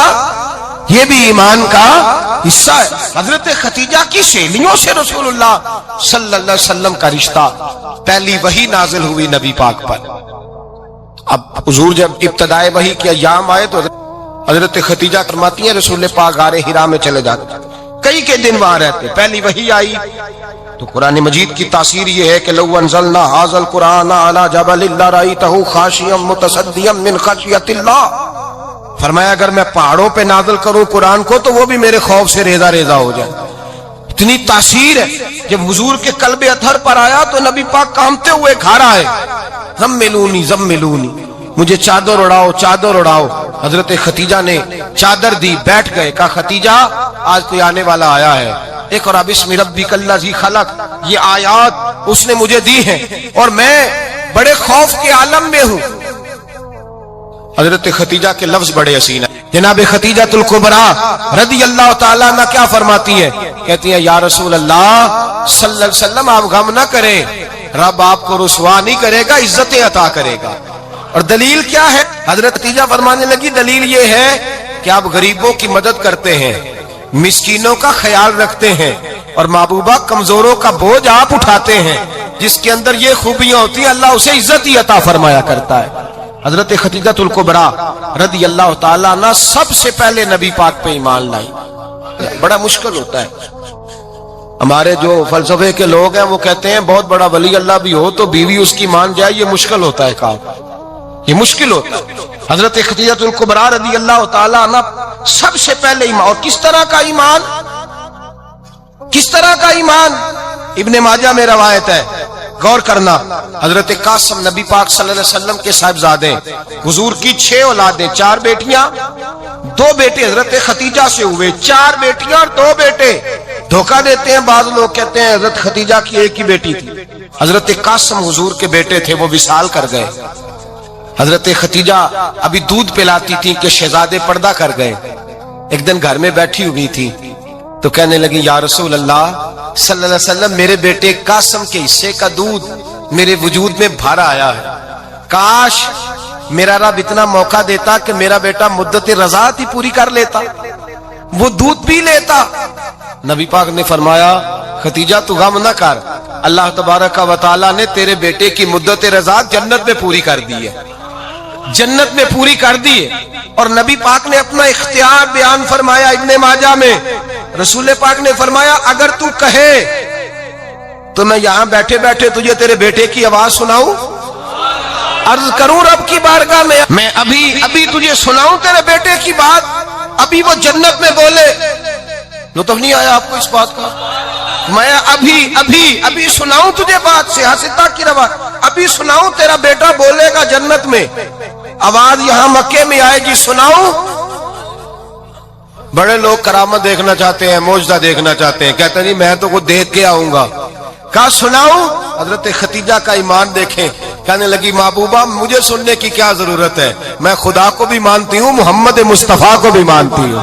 حصہ ہے. حضرت ختیجہ کی سہیلیوں سے رسول اللہ صلی اللہ علیہ وسلم کا رشتہ. پہلی وحی نازل ہوئی نبی پاک پر. اب حضور جب ابتدائے وحی کے ایام آئے تو حضرت ختیجہ فرماتی ہیں رسول پاک غار حرا میں چلے جاتے, کئی کے دن وہاں رہتے. پہلی وحی آئی تو قرآن مجید کی تاثیر یہ ہے کہ لو انزلنا ھذا القرآن علی جبل لرأیتہ خاشعا متصدعا من خشیۃ اللہ. فرمایا اگر میں پہاڑوں پہ نازل کروں قرآن کو تو وہ بھی میرے خوف سے ریزہ ریزہ ہو جائے. اتنی تاثیر ہے. جب حضور کے قلب اطہر پر آیا تو نبی پاک کامتے ہوئے کھا رہا ہے، زملونی زملونی، مجھے چادر اڑاؤ چادر اڑاؤ. حضرت ختیجہ نے چادر دی، بیٹھ گئے. کہا ختیجہ آج کوئی آنے والا آیا ہے، اقرأ بسم ربک الذی خلق، یہ آیات اس نے مجھے دی ہیں اور میں بڑے خوف کے عالم میں ہوں. حضرت ختیجہ کے لفظ بڑے حسین ہیں. جناب ختیجہ الکبریٰ رضی اللہ تعالیٰ عنہ کیا فرماتی ہیں؟ کہتی ہیں یا رسول اللہ صلی اللہ علیہ وسلم آپ غم نہ کریں، رب آپ کو رسوا نہیں کرے گا، عزتیں عطا کرے گا. اور دلیل کیا ہے؟ حضرت ختیجہ فرمانے لگی دلیل یہ ہے کہ آپ غریبوں کی مدد کرتے ہیں، مسکینوں کا خیال رکھتے ہیں، اور محبوبہ کمزوروں کا بوجھ آپ اٹھاتے ہیں. جس کے اندر یہ خوبیاں ہوتی ہیں اللہ اسے عزت ہی عطا فرمایا کرتا ہے. حضرت ختیجہ الکبریٰ رضی اللہ تعالیٰ عنہ سب سے پہلے نبی پاک پہ ایمان لائی. بڑا مشکل ہوتا ہے. ہمارے جو فلسفے کے لوگ ہیں وہ کہتے ہیں بہت بڑا ولی اللہ بھی ہو تو بیوی اس کی مان جائے، یہ مشکل ہوتا ہے کام، یہ مشکل ہوتا ہے. حضرت ختیجہ الکبریٰ رضی اللہ تعالیٰ عنہ سب سے پہلے ایمان. اور کس طرح کا ایمان؟ کس طرح کا ایمان؟ ابن ماجہ میں روایت ہے، غور کرنا. حضرت قاسم نبی پاک صلی اللہ علیہ وسلم کے صاحبزادے، حضور کی 6 اولادیں، 4 بیٹیاں 2 بیٹے حضرت ختیجہ سے ہوئے، 4 بیٹیاں اور 2 بیٹے. دھوکہ دیتے ہیں بعض لوگ، کہتے ہیں حضرت ختیجہ کی ایک ہی بیٹی تھی. حضرت قاسم حضور کے بیٹے تھے، وہ وصال کر گئے. حضرت ختیجہ ابھی دودھ پلاتی تھی کہ شہزادے پردہ کر گئے. ایک دن گھر میں بیٹھی ہوئی تھی تو کہنے لگی یا رسول اللہ صلی اللہ علیہ وسلم میرے بیٹے قاسم کے حصے کا دودھ میرے وجود میں بھر آیا ہے، کاش میرا رب اتنا موقع دیتا کہ میرا بیٹا مدت رضاعت ہی پوری کر لیتا، وہ دودھ پی لیتا. نبی پاک نے فرمایا ختیجہ تو غم نہ کر، اللہ تبارک و تعالیٰ نے تیرے بیٹے کی مدت رضاعت جنت میں پوری کر دی ہے، جنت میں پوری کر دی ہے. اور نبی پاک نے اپنا اختیار بیان فرمایا ابن ماجہ میں. رسول پاک نے فرمایا اگر تو کہے تو میں یہاں بیٹھے بیٹھے تجھے تیرے بیٹے کی آواز سناؤں، عرض کروں رب کی بارگاہ میں ابھی تجھے سناؤں تیرے بیٹے کی بات، ابھی وہ جنت میں بولے. لطف نہیں آیا آپ کو اس بات کا؟ میں ابھی سناؤں تجھے بات، سیاستہ کی روایت، ابھی سناؤں تیرا بیٹا بولے گا جنت میں، آواز یہاں مکے میں آئے گی، سناؤں. بڑے لوگ کرامت دیکھنا چاہتے ہیں، معجزہ دیکھنا چاہتے ہیں، کہتے ہیں جی میں تو وہ دیکھ کے آؤں گا. کہا سناؤں. حضرت ختیجہ کا ایمان دیکھیں، کہنے لگی محبوبہ مجھے سننے کی کیا ضرورت ہے، میں خدا کو بھی مانتی ہوں، محمد مصطفیٰ کو بھی مانتی ہوں،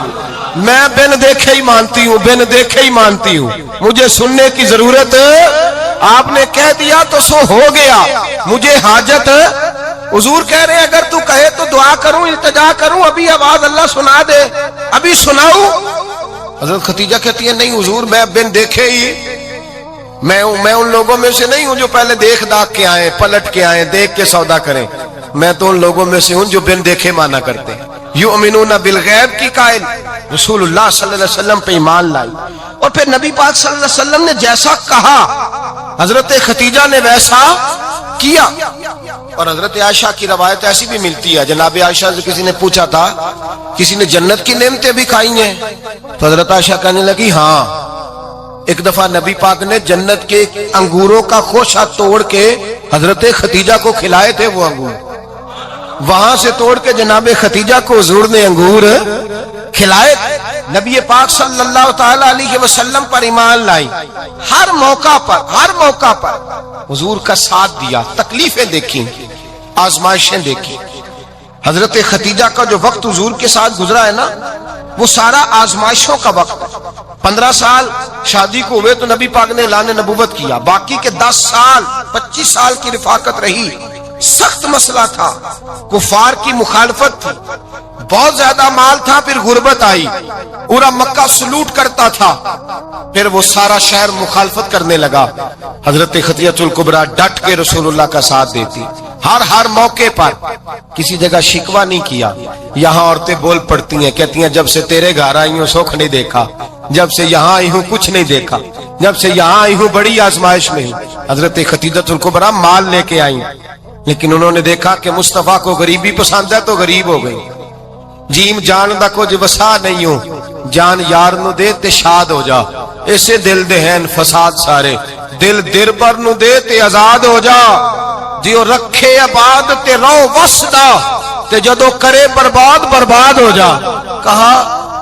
میں بن دیکھے ہی مانتی ہوں، بن دیکھے ہی مانتی ہوں، مجھے سننے کی ضرورت آپ نے کہہ دیا تو سو ہو گیا، مجھے حاجت. حضور کہہ رہے ہیں اگر تو کہے تو دعا کروں، التجا کروں، ابھی آواز اللہ سنا دے، ابھی سناؤں. حضرت ختیجہ کہتی ہے نہیں حضور میں بن دیکھے ہی، میں ان لوگوں میں سے نہیں ہوں جو پہلے دیکھ داکھ کے آئیں، پلٹ کے آئیں، دیکھ کے سودا کریں. میں تو ان لوگوں میں سے ہوں جو بن دیکھے مانا کرتے ہیں. یؤمنون بالغیب کی قائل رسول اللہ صلی اللہ علیہ وسلم پہ ایمان لائی. اور پھر نبی پاک صلی اللہ علیہ وسلم نے جیسا کہا حضرت ختیجہ نے ویسا کیا. اور حضرت عائشہ کی روایت ایسی بھی ملتی ہے، جناب عائشہ سے کسی نے پوچھا تھا کسی نے جنت کی نعمتیں بھی کھائی ہیں؟ تو حضرت عائشہ کہنے لگی ہاں، ایک دفعہ نبی پاک نے جنت کے انگوروں کا خوشہ توڑ کے حضرت ختیجہ کو کھلائے تھے. وہ انگور وہاں سے توڑ کے جناب ختیجہ کو حضور نے انگور کھلائے. نبی پاک صلی اللہ تعالی علیہ وسلم پر ایمان لائی، ہر موقع پر حضور کا ساتھ دیا، تکلیفیں دیکھی، آزمائشیں دیکھی. حضرت ختیجہ کا جو وقت حضور کے ساتھ گزرا ہے نا وہ سارا آزمائشوں کا وقت. 15 سال شادی کو ہوئے تو نبی پاک نے اعلان نبوت کیا، باقی کے 10 سال 25 سال کی رفاقت رہی. سخت مسئلہ تھا، کفار کی مخالفت تھی، بہت زیادہ مال تھا، پھر غربت آئی، پورا مکہ سلوٹ کرتا تھا، پھر وہ سارا شہر مخالفت کرنے لگا. حضرت ختیجہ الکبریٰ ڈٹ کے رسول اللہ کا ساتھ دیتی، ہر موقع پر کسی جگہ شکوہ نہیں کیا. یہاں عورتیں بول پڑتی ہیں، کہتی ہیں جب سے تیرے گھر آئی ہوں سکھ نہیں دیکھا، جب سے یہاں آئی ہوں کچھ نہیں دیکھا، جب سے یہاں آئی ہوں بڑی آزمائش میں ہوں. حضرت ختیجہ الکبریٰ مال لے کے آئی، لیکن انہوں نے دیکھا کہ مصطفیٰ کو غریبی پسند ہے تو غریب ہو گئی. جیم جان دا کچھ وسا نہیں ہوں جان یار نو دے تے شاد ہو جا ایسے دل دے ہیں فساد سارے دل دربر نو دے تے آزاد ہو جا جیو رکھے آباد تے رو وسدا تے جدو کرے برباد برباد ہو جا کہا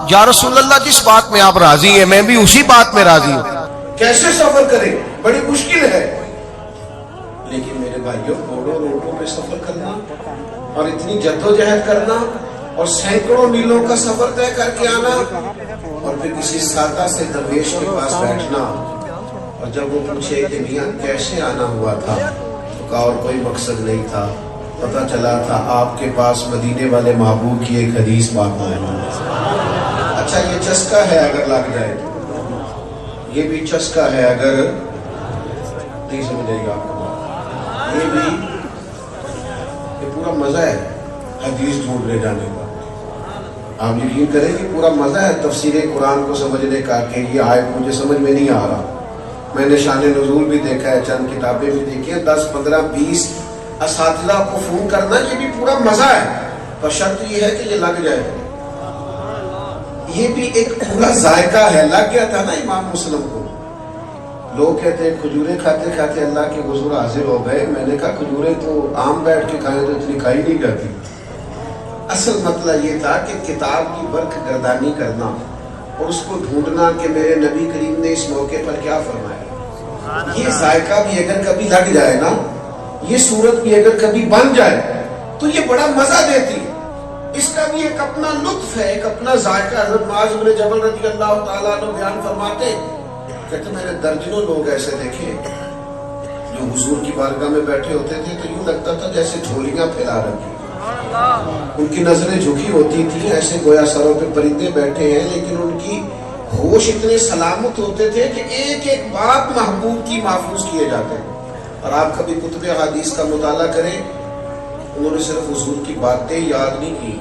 یا رسول اللہ جس بات میں آپ راضی ہیں میں بھی اسی بات میں راضی ہوں کیسے سفر کریں بڑی مشکل ہے لیکن میرے بھائیوں کروڑوں روڈوں پہ سفر کرنا اور اتنی جدوجہد کرنا اور سینکڑوں میلوں کا سفر طے کر کے آنا اور پھر کسی سادہ سے درویش کے پاس بیٹھنا اور جب وہ پوچھے کہ میاں کیسے آنا ہوا تھا تو کہا اور کوئی مقصد نہیں تھا پتہ چلا تھا آپ کے پاس مدینے والے محبوب کی ایک حدیث بات ہے اچھا یہ چسکا ہے اگر لگ جائے یہ بھی چسکا ہے اگر نہیں سمجھے گا یہ بھی یہ پورا مزہ ہے حدیث ڈھونڈنے جانے کا آپ یقین کریں کہ پورا مزہ ہے تفسیر قرآن کو سمجھنے کا کہ یہ آیت مجھے سمجھ میں نہیں آ رہا میں نے شان نزول بھی دیکھا ہے چند کتابیں بھی دیکھی ہیں 10 15 20 اساتذہ کو فون کرنا یہ بھی پورا مزہ ہے پر شرط یہ ہے کہ یہ لگ جائے یہ بھی ایک پورا ذائقہ ہے لگ گیا تھا نا امام مسلم کو لوگ کہتے ہیں کھجوریں کھاتے کھاتے اللہ کے حضور حاضر ہو گئے میں نے کہا کھجوریں تو عام بیٹھ کے کھائیں تو اتنی کھائی نہیں جاتی اصل مسئلہ یہ تھا کہ کتاب کی برق گردانی کرنا اور اس کو ڈھونڈنا کہ میرے نبی کریم نے اس موقع پر کیا فرمایا یہ ذائقہ بھی اگر کبھی لگ جائے نا یہ صورت بھی اگر کبھی بن جائے تو یہ بڑا مزہ دیتی اس کا بھی ایک اپنا لطف ہے ایک اپنا ذائقہ حضرت معاذ بن جبل رضی اللہ تعالیٰ عنہ بیان فرماتے کہتے میں نے درجنوں لوگ ایسے دیکھے جو حضور کی بارگاہ میں بیٹھے ہوتے تھے تو یوں لگتا تھا جیسے جھولیاں پھیلا رکھی ان کی نظریں جھکی ہوتی تھی ایسے گویا سروں پہ پرندے بیٹھے ہیں لیکن ان کی ہوش اتنے سلامت ہوتے تھے کہ ایک ایک بات محبوب کی محفوظ کیے جاتے ہیں اور آپ کبھی کتب حدیث کا مطالعہ کریں انہوں نے صرف حضور کی باتیں یاد نہیں کی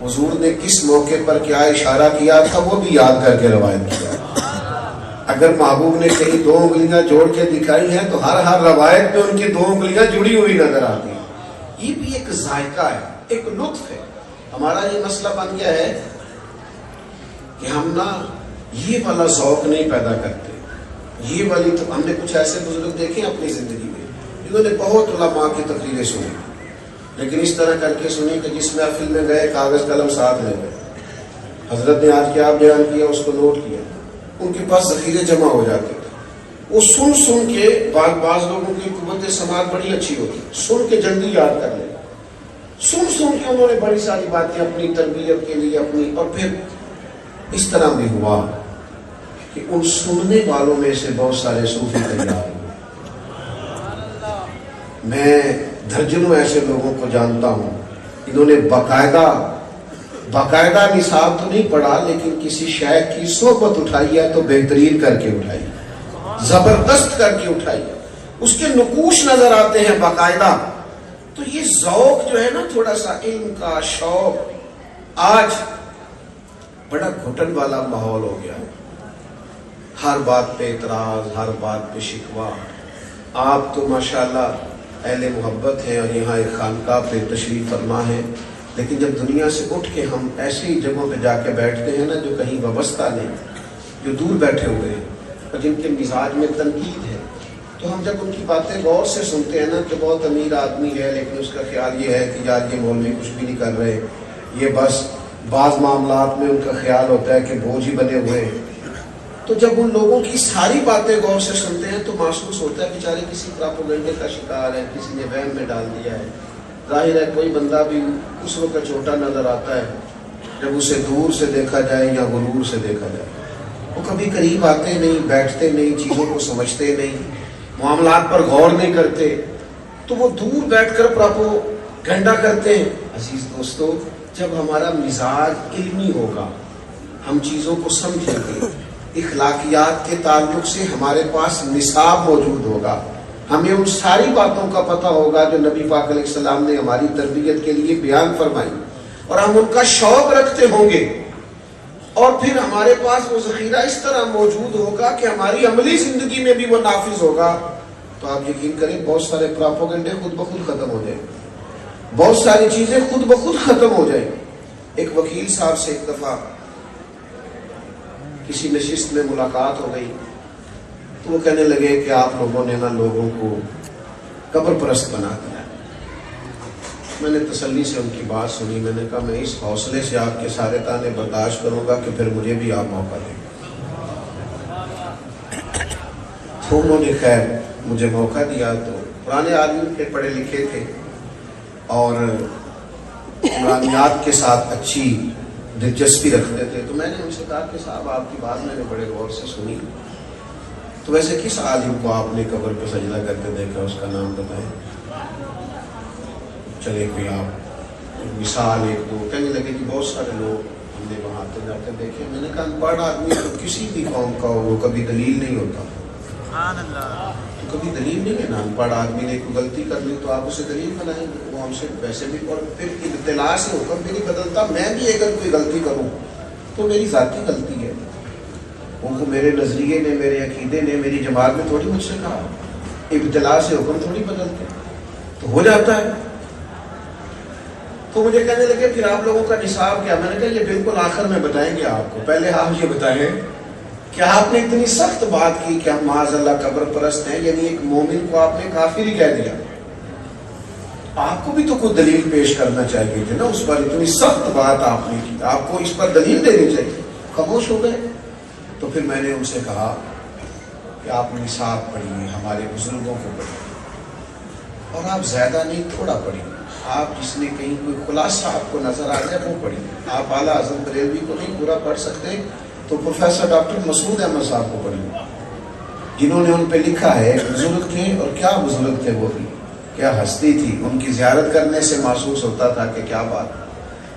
حضور نے کس موقع پر کیا اشارہ کیا تھا وہ بھی یاد کر کے روایت کیا اگر محبوب نے کہیں 2 انگلیاں جوڑ کے دکھائی ہیں تو ہر روایت میں ان کی 2 انگلیاں جڑی ہوئی نظر آتی ہیں یہ بھی ایک ذائقہ ہے ایک لطف ہے ہمارا یہ مسئلہ بن گیا ہے کہ ہم نا یہ والا ذوق نہیں پیدا کرتے یہ والی تو ہم نے کچھ ایسے بزرگ دیکھے اپنی زندگی میں جنہوں نے بہت علماء کی تقریریں سنی لیکن اس طرح کر کے سنی کہ جس محفل میں گئے کاغذ قلم ساتھ لے گئے حضرت نے آج کیا بیان کیا اس کو نوٹ کیا ان کے پاس ذخیرے جمع ہو جاتے تھے وہ سن کے بعض لوگوں کی قوت سماعت بڑی اچھی ہوتی سن کے جلدی یاد کر لے سن کے انہوں نے بڑی ساری باتیں اپنی تربیت کے لیے اپنی اور پھر اس طرح بھی ہوا کہ ان سننے والوں میں سے بہت سارے صوفی تیار ہوئے میں درجنوں ایسے لوگوں کو جانتا ہوں انہوں نے باقاعدہ نصاب تو نہیں پڑھا لیکن کسی شیخ کی صحبت اٹھائی ہے تو بہترین کر کے اٹھائی زبردست کر کے اٹھائی ہے اس کے نقوش نظر آتے ہیں باقاعدہ تو یہ ذوق جو ہے نا تھوڑا سا علم کا شوق آج بڑا گھٹن والا ماحول ہو گیا ہے ہر بات پہ اعتراض ہر بات پہ شکوہ آپ تو ماشاءاللہ اہل محبت ہیں اور یہاں ایک خانقاہ پہ تشریف فرما ہے لیکن جب دنیا سے اٹھ کے ہم ایسی جگہوں پہ جا کے بیٹھتے ہیں نا جو کہیں وابستہ نہیں جو دور بیٹھے ہوئے ہیں اور جن کے مزاج میں تنقید ہے تو ہم جب ان کی باتیں غور سے سنتے ہیں نا کہ بہت امیر آدمی ہے لیکن اس کا خیال یہ ہے کہ یار یہ مولوی کچھ بھی نہیں کر رہے یہ بس بعض معاملات میں ان کا خیال ہوتا ہے کہ بوجھ ہی بنے ہوئے ہیں تو جب ان لوگوں کی ساری باتیں غور سے سنتے ہیں تو محسوس ہوتا ہے بیچارے کسی پراپوگنڈے کا شکار ہے کسی نے وہم میں ڈال دیا ہے ظاہر ہے کوئی بندہ بھی اس وقت چھوٹا نظر آتا ہے جب اسے دور سے دیکھا جائے یا غرور سے دیکھا جائے وہ کبھی قریب آتے نہیں بیٹھتے نہیں چیزوں کو سمجھتے نہیں معاملات پر غور نہیں کرتے تو وہ دور بیٹھ کر پراپوگنڈا کرتے ہیں عزیز دوستو جب ہمارا مزاج علمی ہوگا ہم چیزوں کو سمجھیں گے اخلاقیات کے تعلق سے ہمارے پاس نصاب موجود ہوگا ہمیں ان ساری باتوں کا پتہ ہوگا جو نبی پاک علیہ السلام نے ہماری تربیت کے لیے بیان فرمائی اور ہم ان کا شوق رکھتے ہوں گے اور پھر ہمارے پاس وہ ذخیرہ اس طرح موجود ہوگا کہ ہماری عملی زندگی میں بھی وہ نافذ ہوگا تو آپ یقین کریں بہت سارے پراپوگنڈے خود بخود ختم ہو جائیں بہت ساری چیزیں خود بخود ختم ہو جائیں ایک وکیل صاحب سے ایک دفعہ کسی نشست میں ملاقات ہو گئی تو وہ کہنے لگے کہ آپ لوگوں نے نا لوگوں کو قبر پرست بنا دیا۔ میں نے تسلی سے ان کی بات سنی، میں نے کہا میں اس حوصلے سے آپ کے سارے تانے برداشت کروں گا کہ پھر مجھے بھی آپ موقع دیں۔ تو انہوں نے خیر مجھے موقع دیا، تو پرانے آدمی کے پڑھے لکھے تھے اور قرآنیات کے ساتھ اچھی دلچسپی رکھتے تھے، تو میں نے ان سے کہا کہ صاحب آپ کی بات میں نے بڑے غور سے سنی، تو ویسے کس عالم کو آپ نے قبر پہ سجدہ کرتے دیکھا، اس کا نام بتائیں۔ چلے کوئی آپ مثال ایک دو، کہنے لگے کہ بہت سارے لوگ ہم نے وہاں آتے جاتے دیکھے۔ میں نے کہا ان پڑھ آدمی تو کسی بھی قوم کا ہو وہ کبھی دلیل نہیں ہوتا، تو کبھی دلیل نہیں ہے نا۔ ان پڑھ آدمی نے کوئی غلطی کر لی تو آپ اسے دلیل بنائیں گے، وہ ہم سے ویسے بھی، اور پھر ابتلا سے حکم بھی نہیں بدلتا۔ میں بھی اگر کوئی غلطی کروں تو میری ذاتی غلطی ہے، ان کو میرے نظریے نے، میرے عقیدے نے، میری جماعت نے تھوڑی مجھ سے کہا، ابتلا سے حکم تھوڑی بدلتے، تو ہو جاتا ہے۔ تو مجھے کہنے لگے پھر آپ لوگوں کا نصاب کیا؟ میں نے کہا یہ بالکل آخر میں بتائیں گے آپ کو، پہلے آپ یہ بتائیں کہ آپ نے اتنی سخت بات کی کہ ہم معاذ اللہ قبر پرست ہیں، یعنی ایک مومن کو آپ نے کافر ہی کہہ دیا، آپ کو بھی تو کوئی دلیل پیش کرنا چاہیے تھی نا، اس پر اتنی سخت بات آپ نے کی، آپ کو اس پر دلیل دینی چاہیے، خاموش ہو گئے۔ تو پھر میں نے ان سے کہا کہ آپ نصاب پڑھیے، ہمارے بزرگوں کو پڑھیے، اور آپ زیادہ نہیں تھوڑا پڑھیے، آپ جس نے کہیں کوئی خلاصہ آپ کو نظر آ جائے وہ پڑھیے۔ آپ اعلیٰ اعظم بریلوی کو نہیں پورا پڑھ سکتے تو پروفیسر ڈاکٹر مسعود احمد صاحب کو پڑھیے، جنہوں نے ان پہ لکھا ہے بزرگ تھے، اور کیا بزرگ تھے وہ بھی، کیا ہستی تھی، ان کی زیارت کرنے سے محسوس ہوتا تھا کہ کیا بات۔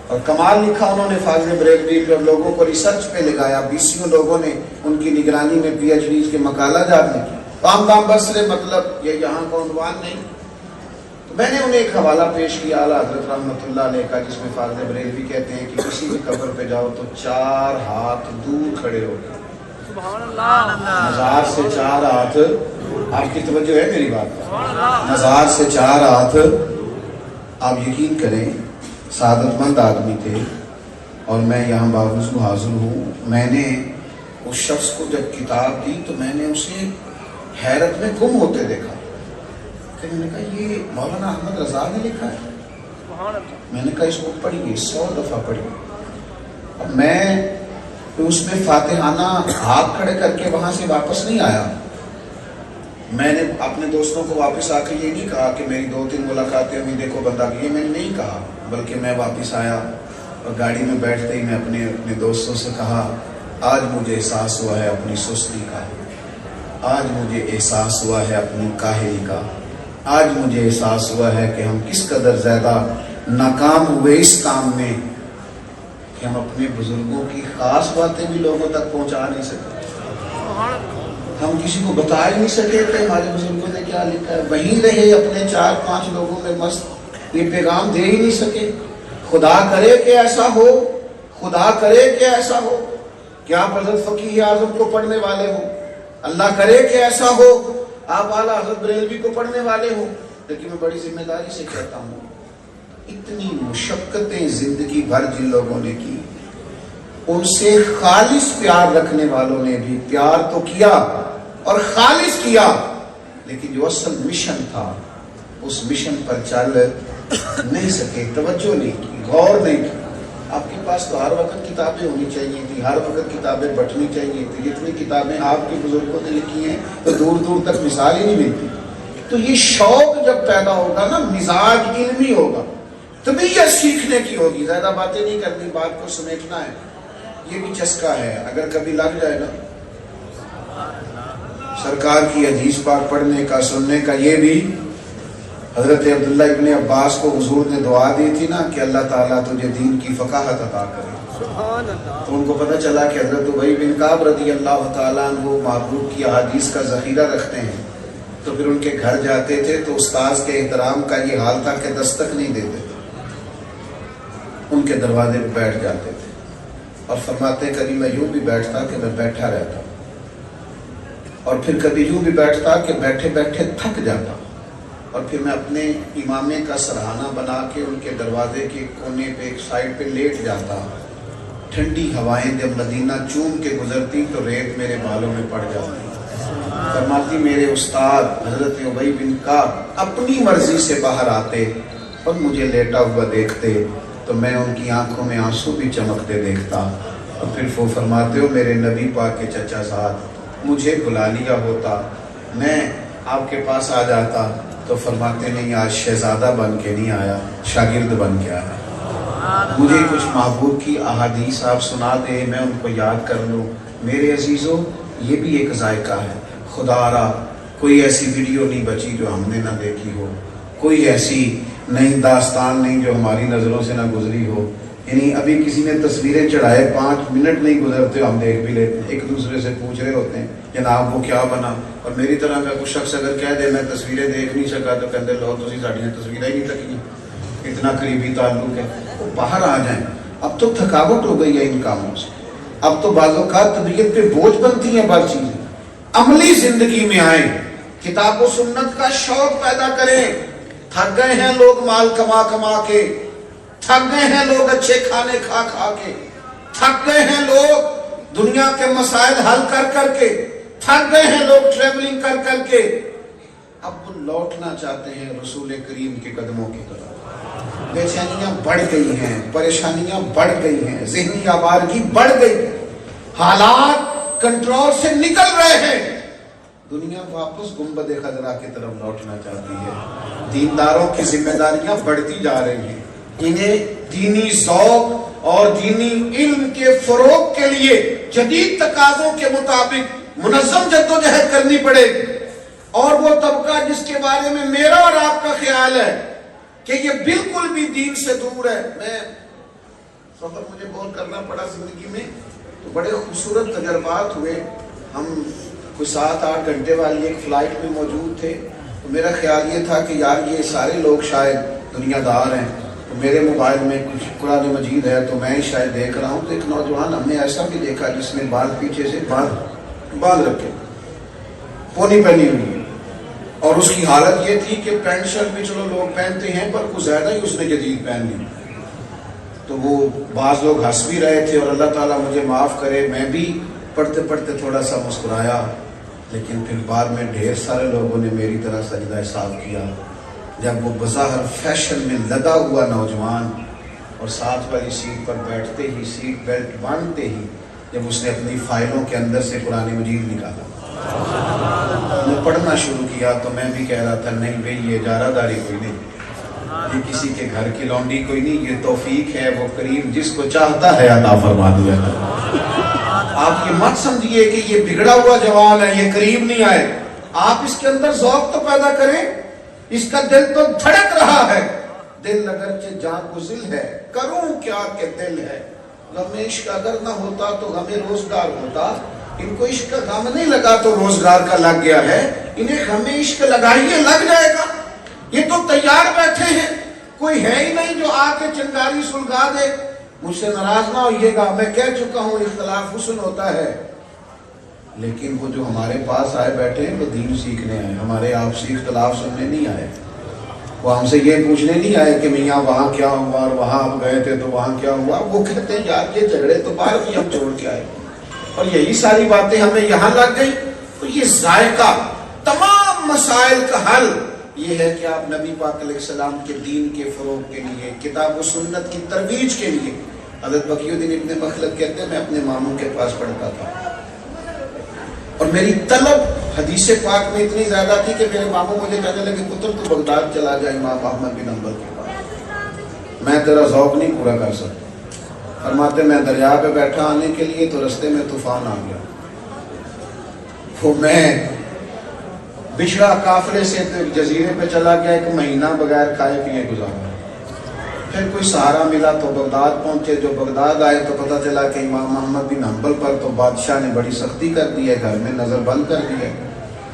اور کمال لکھا انہوں نے فاضل بریلوی پہ، اور لوگوں کو ریسرچ پہ لگایا، 20 لوگوں نے ان کی نگرانی میں پی ایچ ڈیز کے مقالہ جات لکھی، کام بسرے، مطلب یہ یہاں کا عنوان نہیں۔ تو میں نے انہیں ایک حوالہ پیش کیا اعلیٰ حضرت رحمۃ اللہ علیہ کا، جس میں فاضل بریلوی کہتے ہیں کہ کسی بھی قبر پہ جاؤ تو 4 ہاتھ دور کھڑے ہو گئے، مزار سے 4 ہاتھ، آپ کی توجہ ہے میری بات پر، مزار سے 4 ہاتھ۔ آپ یقین کریں سعادت مند آدمی تھے، اور میں یہاں باوضو حاضر ہوں۔ میں نے اس شخص کو جب کتاب دی تو میں نے اسے حیرت میں گم ہوتے دیکھا، کہ میں نے کہا یہ مولانا احمد رضا نے لکھا ہے۔ میں نے کہا اس کو پڑھیے، 100 دفعہ پڑھیے۔ اب میں اس میں فاتحانہ ہاتھ کھڑے کر کے وہاں سے واپس نہیں آیا، میں نے اپنے دوستوں کو واپس آ کے یہ نہیں کہا کہ میری 2-3 ملاقاتیں ہوئی دیکھو بندہ، یہ میں نے نہیں کہا، بلکہ میں واپس آیا اور گاڑی میں بیٹھتے ہی میں اپنے دوستوں سے کہا آج مجھے احساس ہوا ہے اپنی سستی کا، آج مجھے احساس ہوا ہے اپنی کاہلی کا، آج مجھے احساس ہوا ہے کہ ہم کس قدر زیادہ ناکام ہوئے اس کام میں کہ ہم اپنے بزرگوں کی خاص باتیں بھی لوگوں تک پہنچا نہیں سکے، ہم کسی کو بتا ہی نہیں سکے کہ ہمارے بزرگوں نے کیا لکھا ہے، وہیں رہے اپنے 4-5 لوگوں میں مست، یہ پیغام دے ہی نہیں سکے۔ خدا کرے کہ ایسا ہو، خدا کرے کہ ایسا ہو کہ آپ حضرت فقیہ اعظم کو پڑھنے والے ہوں، اللہ کرے کہ ایسا ہو آپ اعلیٰ حضرت بریلوی کو پڑھنے والے ہوں، لیکن میں بڑی ذمہ داری سے کہتا ہوں اتنی مشقتیں زندگی بھر جن لوگوں نے کی، ان سے خالص پیار رکھنے والوں نے بھی پیار تو کیا اور خالص کیا، لیکن جو اصل مشن تھا اس مشن پر چل نہیں سکے، توجہ نہیں کی، غور نہیں کی۔ آپ کے پاس تو ہر وقت کتابیں ہونی چاہیے تھی، ہر وقت کتابیں بٹنی چاہیے تھی، جتنی کتابیں آپ کے بزرگوں نے لکھی ہیں تو دور دور تک مثال ہی نہیں ملتی۔ تو یہ شوق جب پیدا ہوگا نا، مزاج علمی ہوگا، طبیعت سیکھنے کی ہوگی، زیادہ باتیں نہیں کرنی، بات کو سمیٹنا ہے، یہ بھی چسکا ہے۔ اگر کبھی لگ جائے نا سرکار کی حدیث پاک پڑھنے کا، سننے کا، یہ بھی حضرت عبداللہ ابن عباس کو حضور نے دعا دی تھی نا کہ اللہ تعالیٰ تجھے دین کی فقاہت عطا کرے، تو ان کو پتہ چلا کہ حضرت ابی بن کعب رضی اللہ تعالیٰ عنہ محبوب کی احادیث کا ذخیرہ رکھتے ہیں، تو پھر ان کے گھر جاتے تھے تو استاذ کے احترام کا یہ حال تھا کہ دستک نہیں دیتے تھے، ان کے دروازے پہ بیٹھ جاتے تھے، اور فرماتے کبھی میں یوں بھی بیٹھتا کہ میں بیٹھا رہتا، اور پھر کبھی یوں بھی بیٹھتا کہ بیٹھے بیٹھے تھک جاتا، اور پھر میں اپنے امامے کا سرہانہ بنا کے ان کے دروازے کے کونے پہ ایک سائڈ پہ لیٹ جاتا. ٹھنڈی ہوائیں جب مدینہ چوم کے گزرتی تو ریت میرے بالوں میں پڑ جاتی. فرماتی میرے استاد حضرت ابی بن کعب اپنی مرضی سے باہر آتے اور مجھے لیٹا ہوا دیکھتے تو میں ان کی آنکھوں میں آنسو بھی چمکتے دیکھتا. اور پھر وہ فرماتے ہو میرے نبی پاک کے چچا صاحب مجھے بلا لیا ہوتا میں آپ کے پاس آ جاتا. تو فرماتے نہیں آج شہزادہ بن کے نہیں آیا شاگرد بن کے آیا. مجھے کچھ محبوب کی احادیث آپ سنا دے میں ان کو یاد کر لوں. میرے عزیزوں یہ بھی ایک ذائقہ ہے. خدا را کوئی ایسی ویڈیو نہیں بچی جو ہم نے نہ دیکھی ہو, کوئی ایسی نئی داستان نہیں جو ہماری نظروں سے نہ گزری ہو. یعنی ابھی کسی نے تصویریں چڑھائے 5 منٹ نہیں گزرتے ہم دیکھ بھی لیتے ہیں. ایک دوسرے سے پوچھ رہے ہوتے ہیں جناب وہ کیا بنا. اور میری طرح کا کچھ شخص اگر کہہ دے میں تصویریں دیکھ نہیں سکا تو کہتے لو تو ساڑیاں تصویریں ہی نہیں تکیں, اتنا قریبی تعلق ہے. وہ باہر آ جائیں. اب تو تھکاوٹ ہو گئی ہے ان کاموں سے. اب تو بعض اوقات طبیعت پہ بوجھ بنتی ہیں بعض چیزیں. عملی زندگی میں آئیں, کتاب و سنت کا شوق پیدا کریں. تھک گئے ہیں لوگ مال کما کما کے, تھک گئے ہیں لوگ اچھے کھانے کھا کھا کے, تھک گئے ہیں لوگ دنیا کے مسائل حل کر کر کے, تھک گئے ہیں لوگ ٹریولنگ کر کر کے. اب وہ لوٹنا چاہتے ہیں رسول کریم کے قدموں کی طرف. بے چینیاں بڑھ گئی ہیں, پریشانیاں بڑھ گئی ہیں, ذہنی آوارگی بڑھ گئی, حالات کنٹرول سے نکل رہے ہیں. دنیا واپس گنبد خضرا کی طرف لوٹنا چاہتی ہے. دینداروں کی ذمہ داریاں بڑھتی جا رہی ہیں. انہیں دینی ذوق اور دینی علم کے فروغ کے لیے جدید تقاضوں کے مطابق منظم جدوجہد کرنی پڑے گی. اور وہ طبقہ جس کے بارے میں میرا اور آپ کا خیال ہے کہ یہ بالکل بھی دین سے دور ہے. میں سفر مجھے بہت کرنا پڑا زندگی میں تو بڑے خوبصورت تجربات ہوئے. ہم کوئی 7-8 گھنٹے والی ایک فلائٹ میں موجود تھے تو میرا خیال یہ تھا کہ یار یہ سارے لوگ شاید دنیا دار ہیں. تو میرے موبائل میں کچھ قرآن مجید ہے تو میں ہی شاید دیکھ رہا ہوں. تو ایک نوجوان ہم نے ایسا بھی دیکھا جس نے بال پیچھے سے باندھ رکھے, پونی پہنی ہوئی ہے, اور اس کی حالت یہ تھی کہ پینٹ شرٹ بھی چلو لوگ پہنتے ہیں پر کچھ زیادہ ہی اس نے جدید پہن لی. تو وہ بعض لوگ ہنس بھی رہے تھے اور اللہ تعالیٰ مجھے معاف کرے میں بھی پڑھتے پڑھتے تھوڑا سا مسکرایا. لیکن پھر بعد میں ڈھیر سارے لوگوں نے میری طرح سجدہ صاف کیا جب وہ بظاہر فیشن میں لگا ہوا نوجوان اور ساتھ والی سیٹ پر بیٹھتے ہی سیٹ بیلٹ باندھتے ہی جب اس نے اپنی فائلوں کے اندر سے قرآن مجید نکالا, میں پڑھنا شروع کیا تو میں بھی کہہ رہا تھا نہیں بھئی یہ اجارہ داری کوئی نہیں, یہ کسی کے گھر کی لونڈی کوئی نہیں, یہ توفیق ہے وہ کریم جس کو چاہتا ہے عطا فرما دیا. آپ یہ مت سمجھیے کہ یہ بگڑا ہوا جوان ہے یہ قریب نہیں آئے. آپ اس کے اندر ذوق تو پیدا کریں. اس کا دل تو دھڑک رہا ہے, دل اگرچہ جان گزل ہے کروں کیا کہ دل ہے. غم عشق اگر نہ ہوتا تو غم روزگار ہوتا. ان کو عشق کا غم نہیں لگا تو روزگار کا لگ گیا ہے. انہیں غم عشق لگائیے لگ جائے گا. یہ تو تیار بیٹھے ہیں, کوئی ہے ہی نہیں جو آ کے چنگاری سلگا دے. مجھ سے ناراض نہ ہوئیے گا, میں کہہ چکا ہوں اختلاف حسن ہوتا ہے, لیکن وہ جو ہمارے پاس آئے بیٹھے ہیں وہ دین سیکھنے آئے, ہمارے آپ سے اختلاف سننے نہیں آئے. وہ ہم سے یہ پوچھنے نہیں آئے کہ میاں وہاں کیا ہوا اور وہاں آپ گئے تھے تو وہاں کیا ہوا. وہ کہتے ہیں یار یہ جھگڑے تو باہر بھی ہم چھوڑ کے آئے اور یہی ساری باتیں ہمیں یہاں لگ گئی. تو یہ ذائقہ تمام مسائل کا حل یہ ہے کہ آپ نبی پاک علیہ السلام کے دین کے فروغ کے لیے کتاب و سنت کی ترویج کے لیے. حضرت بقی الدین ابن مخلد کہتے ہیں میں اپنے ماموں کے پاس پڑھتا تھا اور میری طلب حدیث پاک میں اتنی زیادہ تھی کہ میرے ماموں مجھے کہنے لگے پتر تو بغداد چلا جائے امام احمد بن حنبل کے پاس, میں تیرا ذوق نہیں پورا کر سکتا. فرماتے میں دریا پہ بیٹھا آنے کے لیے تو رستے میں طوفان آ گیا. وہ میں بچھڑا قافلے سے جزیرے پہ چلا گیا, 1 مہینہ بغیر کھائے پیے گزارا. پھر کوئی سہارا ملا تو بغداد پہنچے. جو بغداد آئے تو پتہ چلا کہ امام احمد بن حنبل پر تو بادشاہ نے بڑی سختی کر دی ہے, گھر میں نظر بند کر دی ہے.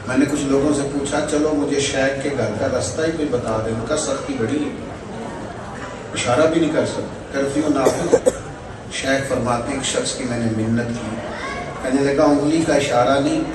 میں نے کچھ لوگوں سے پوچھا چلو مجھے شیخ کے گھر کا راستہ ہی کوئی بتا دے. ان کا سختی بڑی ہے, اشارہ بھی نہیں کر سکتے, کرفیو نافذ. شیخ فرماتے ہیں ایک شخص کی میں نے منت کی, کہنے لگا انگلی کا اشارہ نہیں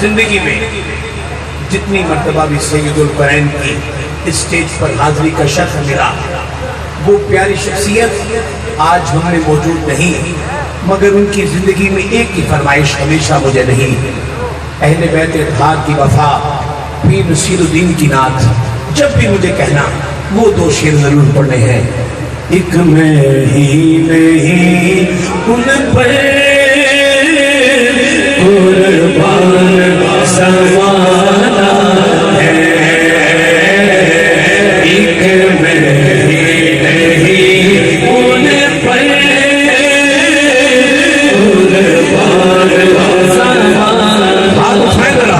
زندگی میں جتنی مرتبہ بھی سید القرین کی اسٹیج پر حاضری کا شرف ملا، وہ پیاری شخصیت آج ہم میں موجود نہیں، مگر ان کی زندگی میں ایک ہی فرمائش ہمیشہ مجھے نہیں، اہل بیت اطہار کی وفا، پیر نصیر الدین کی نعت، جب بھی مجھے کہنا وہ دو شعر ضرور پڑھنے ہیں۔ ایک میں ہی نہیں ان پر قربان زمانہ ہے، ایک میں ہی نہیں ان پر قربان زمانہ۔ ہاتھ اٹھائیں ذرا،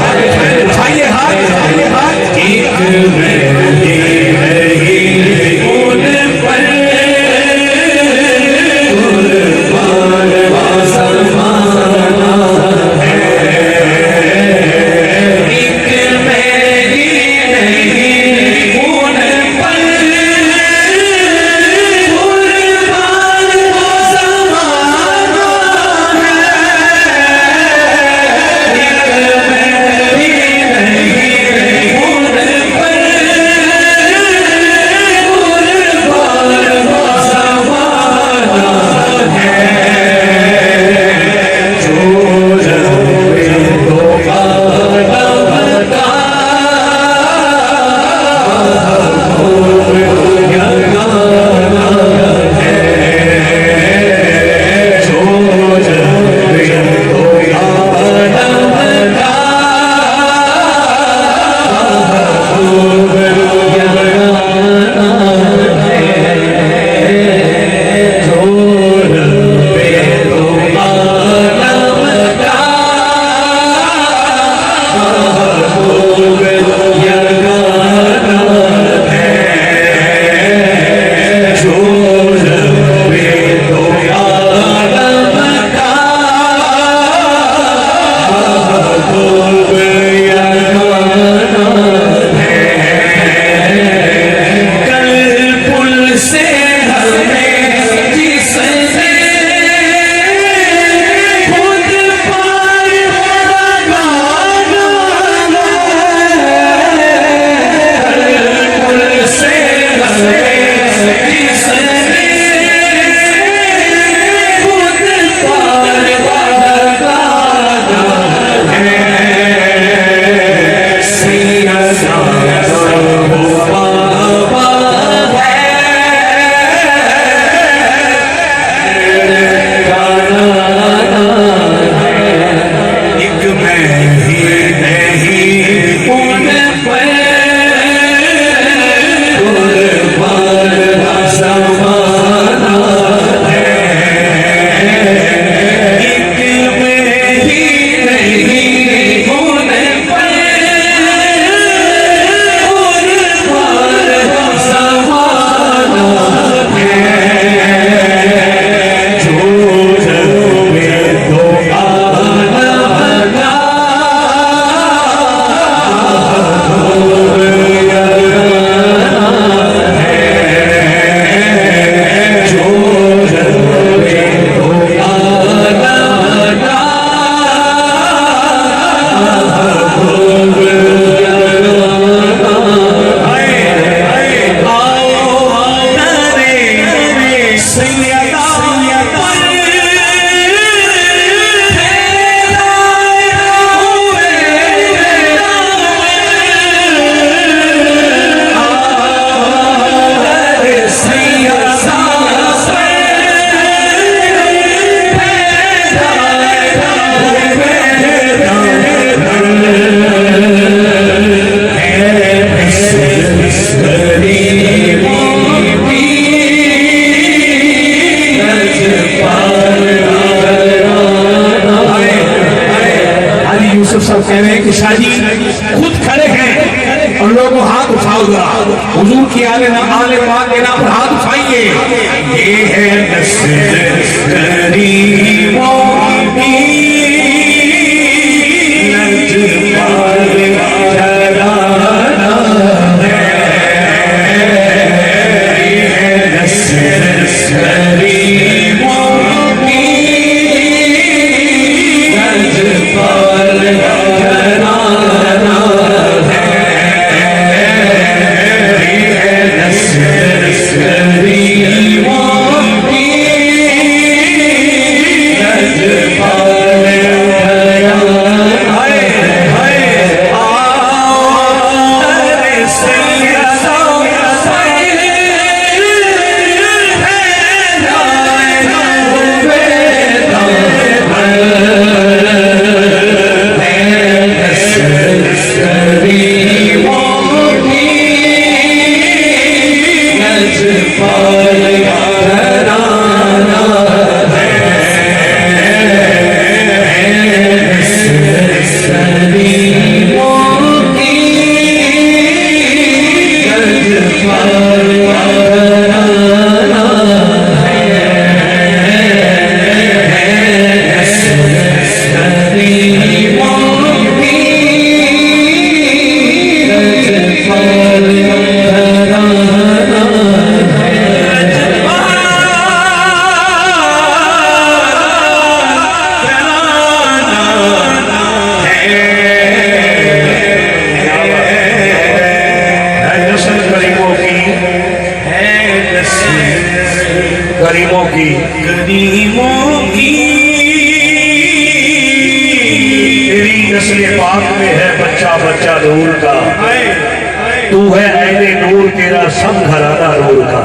اٹھائیے ہاتھ، ایک میں ہی نہیں ان پر قربان زمانہ ہے، ایک میری نہیں ان پر قربان زمانہ ہے، ایک میری نہیں ان پر قربان زمانہ ہے، جو رب تو عالم کا محبوب یگانہ ہے، جو رب تو عالم کا محبوب یگانہ ہے، جو رب تو عالم کا محبوب یگانہ ہے، جو رب تو عالم کا محبوب یگانہ ہے، کل پل سے ہمیں جس نے خود پار لگانا ہے، کل پل سے ہوگا حضور کی آل پاک کے نام پر ہاتھ اٹھائیے یہ ہے نسل غریبوں کی لجپال گھرانہ ہے یہ ہے نسل غریبوں کی لجپال گھرانہ غریبوں کی تیری نسل پاک میں ہے بچہ بچہ نور کا تو ہے اہل نور تیرا سب گھرانہ نور کا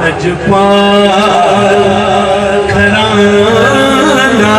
لجپال گھرانہ